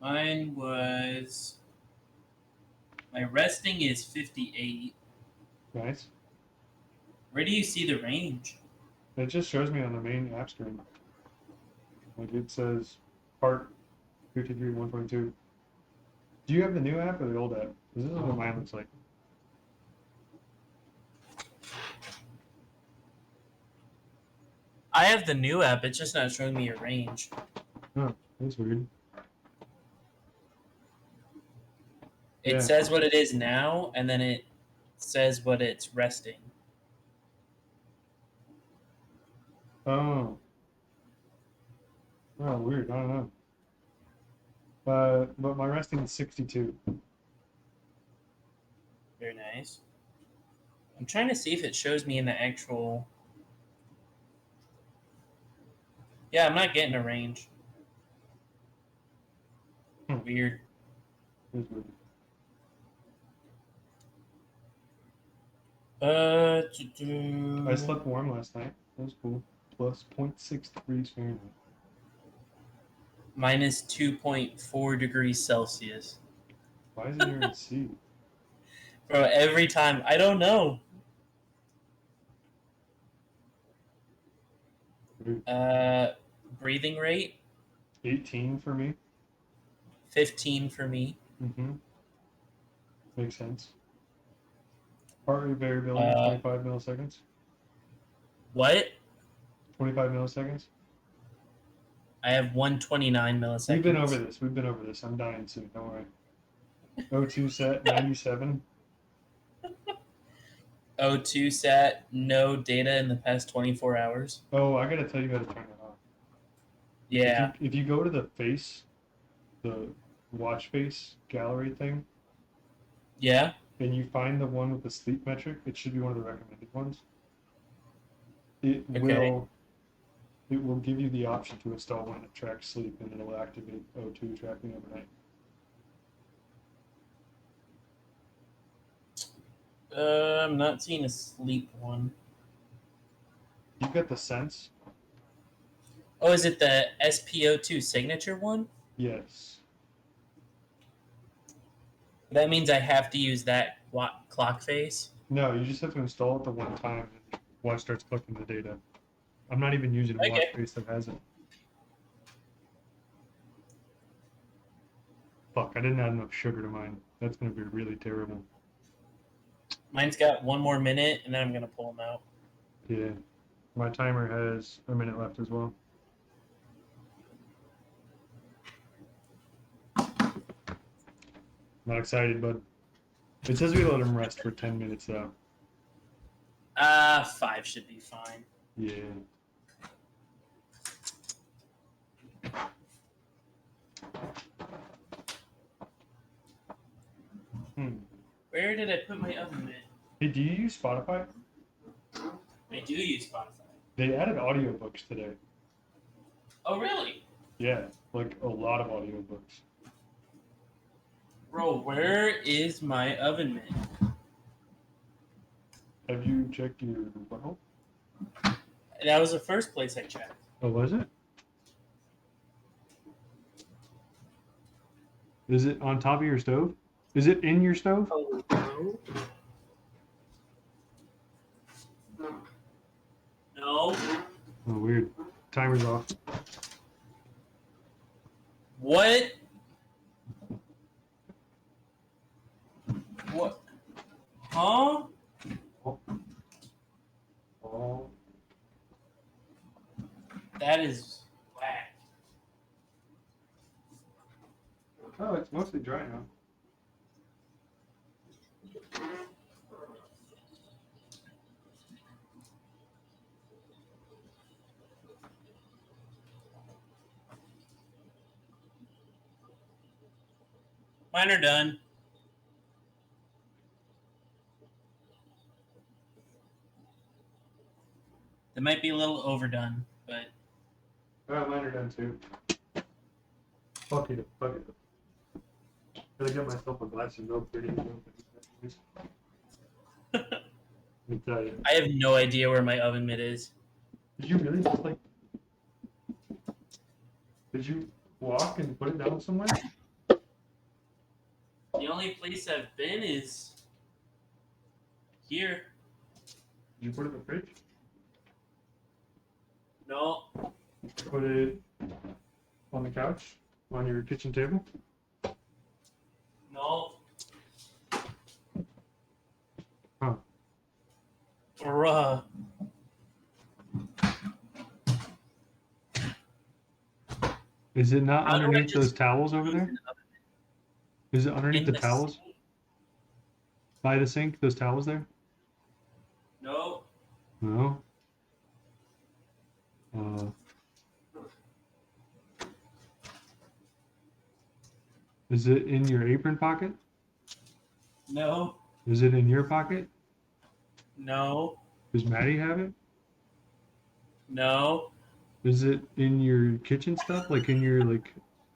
Mine was. My resting is 58. Nice. Where do you see the range? It just shows me on the main app screen. Like it says heart 53 and 122. Do you have the new app or the old app? Because this is what mine looks like. I have the new app. It's just not showing me a range. Oh, that's weird. It Yeah. says what it is now, and then it says what it's resting. Oh. Oh, weird. I don't know. But my resting is 62. Very nice. I'm trying to see if it shows me in the actual. Yeah, I'm not getting a range. Weird. It's weird. I slept warm last night. That was cool. Plus 0.6 degrees Fahrenheit. minus 2.4 degrees Celsius. Why isn't there a C? Bro, every time. I don't know. Breathing rate, 18 for me. 15 for me. Mm-hmm. Makes sense. Heart rate variability, 25 milliseconds. What? 25 milliseconds. I have 129 milliseconds. We've been over this. We've been over this. I'm dying soon. Don't worry. O2 set, 97. O2 sat, no data in the past 24 hours. Oh, I gotta tell you how to turn it off. Yeah. If you go to the face, the watch face gallery thing, Yeah? and you find the one with the sleep metric, it should be one of the recommended ones. It will give you the option to install one that tracks sleep, and it'll activate O2 tracking overnight. I'm not seeing a sleep one. You've got the Sense? Oh, is it the SPO2 signature one? Yes. That means I have to use that clock face. No, you just have to install it the one time and watch starts collecting the data. I'm not even using a watch face that has it. Fuck, I didn't add enough sugar to mine. That's going to be really terrible. Mine's got 1 more minute, and then I'm going to pull them out. Yeah. My timer has a minute left as well. Not excited, bud. It says we let him rest for 10 minutes, though. 5 should be fine. Yeah. Where did I put my oven mitt? Hey, do you use Spotify? I do use Spotify. They added audiobooks today. Oh, really? Yeah, like a lot of audiobooks. Bro, where is my oven mitt? Have you checked your well? That was the first place I checked. Oh, was it? Is it on top of your stove? Is it in your stove? Oh, no. No. Oh, weird. Timer's off. What? What? Huh? Oh. That is whack. Oh, it's mostly dry now. Mine are done. They might be a little overdone, but Oh, mine are done too. Fuck it. Fuck it. Gotta get myself a glass of milk ready to go. Let me tell you. I have no idea where my oven mitt is. Did you really just like? Did you walk and put it down somewhere? The only place I've been is here. Did you put it in the fridge? No. Put it on the couch? On your kitchen table? No. Huh. Bruh. Is it not How do I underneath just those towels over there? Is it underneath In the towels? sink? By the sink? Those towels there? No. No. Is it in your apron pocket? No. Is it in your pocket? No. Does Maddie have it? No. Is it in your kitchen stuff? Like in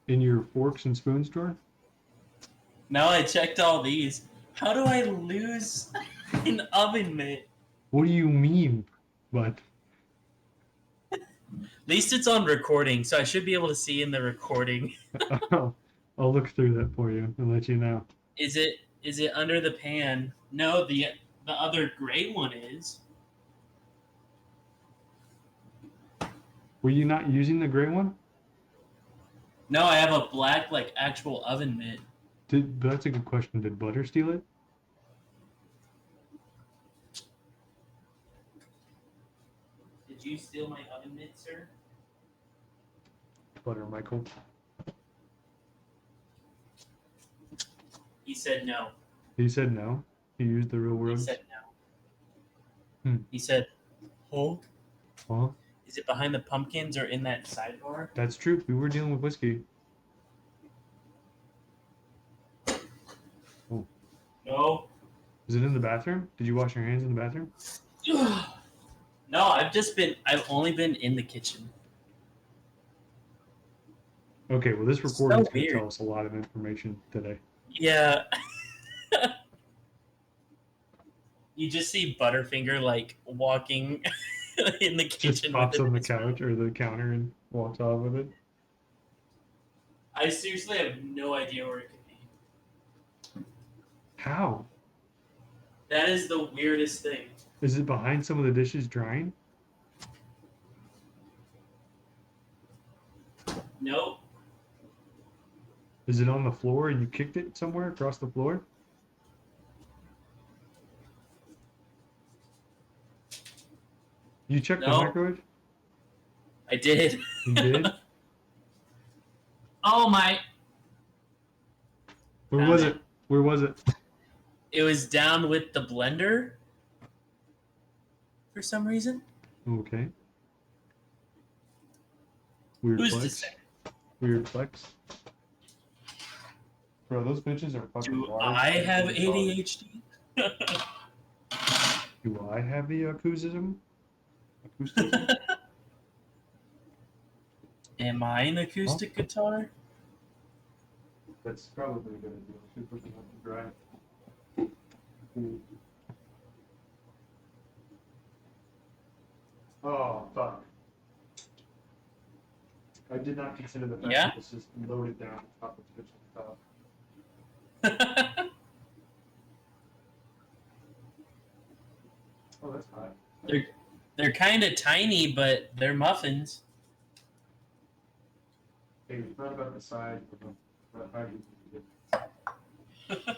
your forks and spoons drawer? No, I checked all these. How do I lose? An oven mitt. What do you mean? But At least it's on recording, so I should be able to see in the recording. I'll look through that for you and let you know. Is it under the pan? No, the other gray one is. Were you not using the gray one? No, I have a black like actual oven mitt. That's a good question. Did Butter steal it? Did you steal my oven mitt, sir? Butter, Michael. He said no. He said no. He used the real He words. said no. He said, "Oh, Huh? is it behind the pumpkins or in that sidebar?" That's true. We were dealing with whiskey. Oh. No. Is it in the bathroom? Did you wash your hands in the bathroom? No, I've only been in the kitchen. Okay, well, this So recording is going to weird. tell us a lot of information today. Yeah. You just see Butterfinger like walking in the kitchen. Just pops with it on in the his couch mouth. or the counter and walks off with it. I seriously have no idea where it could be. How? That is the weirdest thing. Is it behind some of the dishes drying? Nope. Is it on the floor and you kicked it somewhere across the floor? You checked the No. microwave? I did. You did? Oh my. Where Found was it. it? Where was it? It was down with the blender for some reason. Okay. Weird Who's to flex. say? Weird flex. Bro, those bitches are fucking Do large. I have and hard. ADHD? Do I have the acoustism? Acoustism? Am I an acoustic guitar? That's probably a good idea. Should put them up to dry. Oh, fuck. I did not consider the fact Yeah? that this is loaded down on top of the top. Oh, that's hot. They're kind of tiny, but they're muffins. Hey, it's not about the size, but about how you eat it.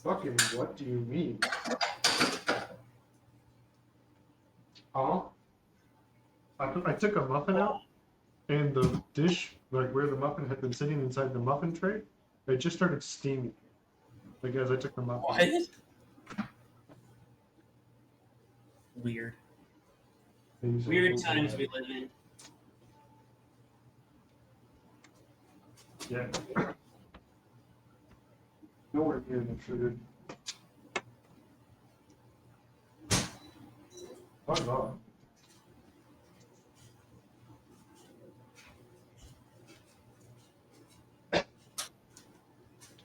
Fucking what do you mean? Huh? I took a muffin out, and the dish, like where the muffin had been sitting inside the muffin tray, it just started steaming. Like as I took the muffin What? out. Weird. These are Weird cool. times we live in. Yeah. Nowhere near the sugar. Fuck off.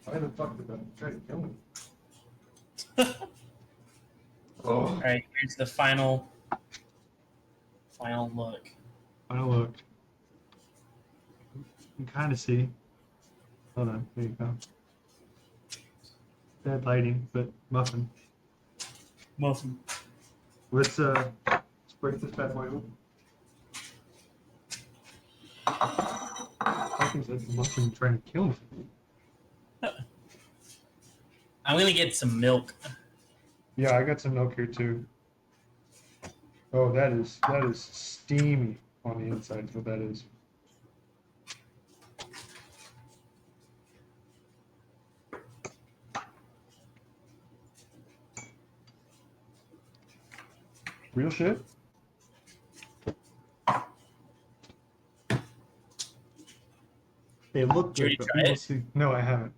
Why the fuck did that try to kill me? Oh. All right, here's the final look. Final look. You can kind of see. Hold on, there you go. Bad lighting, but muffin. Muffin. Let's break this bad boy open. I think that's the muffin trying to kill me. I'm gonna get some milk. Yeah, I got some milk here too. Oh, that is steamy on the inside. Is what that is. Real shit. They look Did you good, but try people it? see. No, I haven't.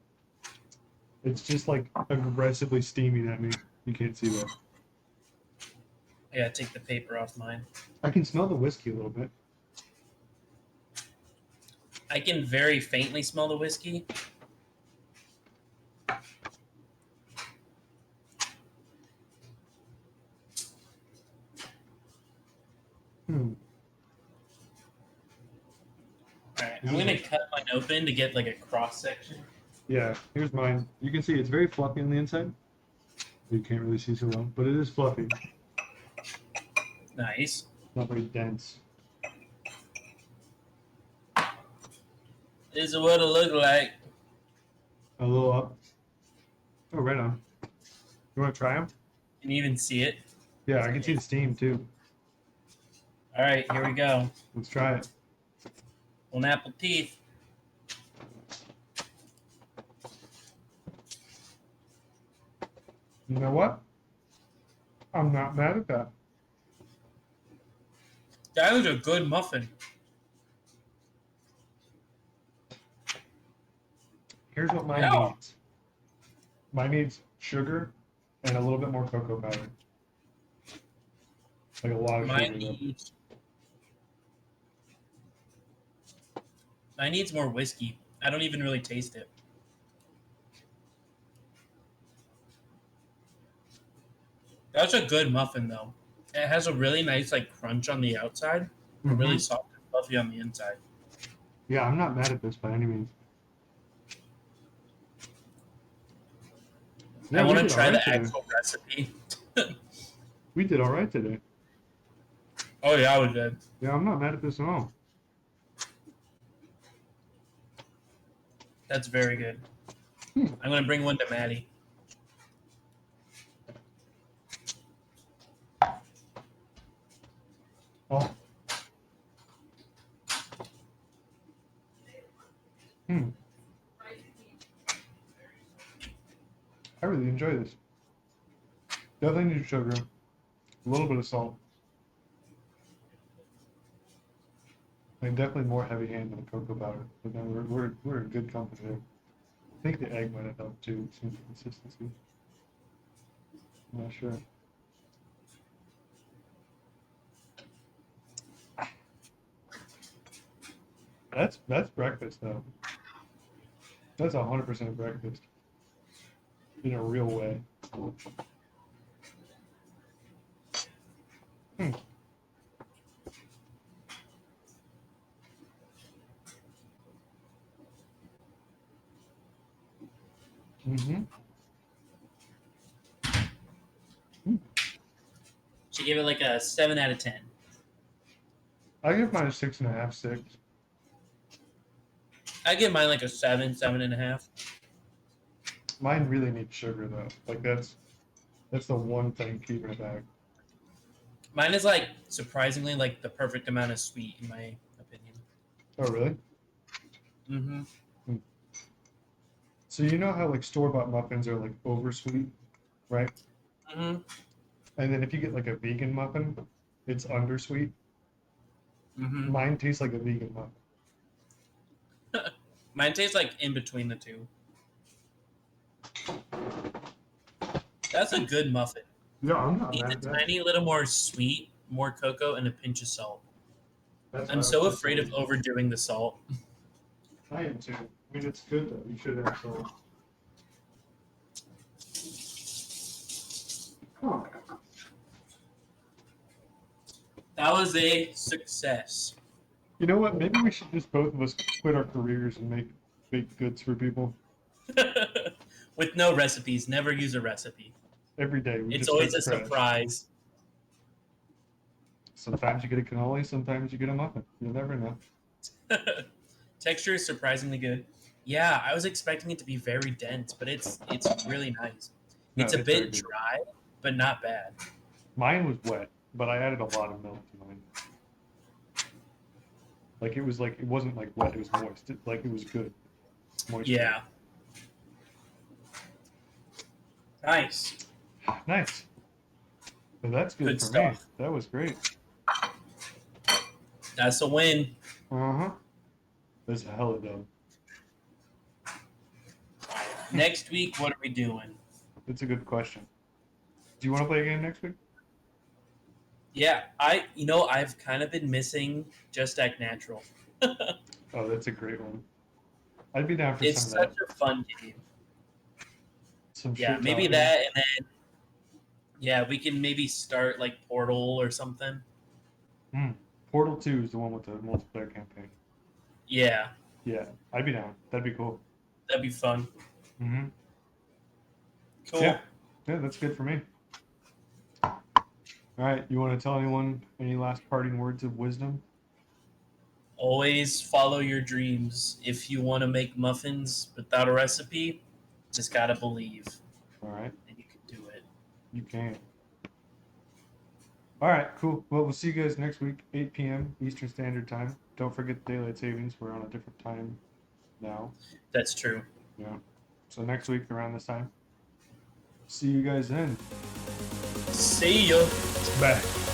It's just like aggressively steaming at me. You can't see that. Yeah, take the paper off mine. I can smell the whiskey a little bit. I can very faintly smell the whiskey. Hmm. Alright, I'm gonna cut mine open to get like a cross section. Yeah, here's mine. You can see it's very fluffy on the inside. You can't really see so well, but it is fluffy. Nice. Not very dense. This is what it look like. A little up. Oh, right on. You want to try them? Can you even see it? Yeah, I can see the steam too. Alright, here we go. Let's try it. One apple teeth. You know what? I'm not mad at that. That was a good muffin. Here's what mine Yeah. needs. Mine needs sugar and a little bit more cocoa powder. Like a lot of Mine sugar. needs more whiskey. I don't even really taste it. That's a good muffin though. It has a really nice like crunch on the outside, but Mhm. really soft and fluffy on the inside. Yeah, I'm not mad at this by any means. Yeah, I we want to did try all right the today. actual recipe. We did all right today. Oh yeah, I was good. Yeah, I'm not mad at this at all. That's very good. I'm gonna bring one to Maddie. Oh. Hmm. I really enjoy this. Definitely need sugar. A little bit of salt. And definitely more heavy hand than cocoa powder. But then we're in good company there. I think the egg might have helped too, some consistency. I'm not sure. That's breakfast though. That's 100% breakfast. In a real way. Hmm. Mm-hmm. She gave it like a 7 out of 10. I give mine a 6.5, 6. I give mine like a 7, 7.5. Mine really needs sugar though. Like that's the one thing keeping it back. Mine is like surprisingly like the perfect amount of sweet in my opinion. Oh really? Mm-hmm. So you know how like store-bought muffins are like oversweet, right? Mm-hmm. And then if you get like a vegan muffin, it's undersweet. Mm-hmm. Mine tastes like a vegan muffin. Mine tastes like in between the two. That's a good muffin. Yeah, I'm not Needs mad a at that. tiny little more sweet, more cocoa, and a pinch of salt. That's I'm what so I was afraid of saying. overdoing the salt. I am too. I mean, it's good though. You should have salt. Huh. That was a success. You know what? Maybe we should just both of us quit our careers and make baked goods for people With no recipes, never use a recipe. every day. We It's just start always a fresh. surprise. Sometimes you get a cannoli, sometimes you get a muffin. You'll never know. Texture is surprisingly good. Yeah, I was expecting it to be very dense, but it's really nice. No, It's a it's very bit good. dry, but not bad. Mine was wet, but I added a lot of milk to mine. Like it wasn't like wet, it was moist. Like it was good. Moist. Yeah. Nice. Nice. So that's good, Good for stuff. me. That was great. That's a win. Uh-huh. That's hella dumb. Next week, what are we doing? That's a good question. Do you want to play a game next week? Yeah, I've kind of been missing Just Act Natural. Oh, that's a great one. I'd be down for It's some of such that. a fun game. Some Yeah, shit maybe talking. that, and then yeah, we can maybe start like Portal or something. Hmm. Portal 2 is the one with the multiplayer campaign. Yeah, Yeah, I'd be down. That'd be cool. that'd be fun. Mm-hmm. Yeah. Cool. Yeah, that's good for me. All right, you want to tell anyone any last parting words of wisdom? Always follow your dreams. If you want to make muffins without a recipe, just gotta believe, All right, and you can do it. you can. All right, cool. Well, we'll see you guys next week, 8 p.m. Eastern Standard Time. Don't forget daylight savings. We're on a different time now. That's true. Yeah. So next week around this time. See you guys then. See ya. Bye.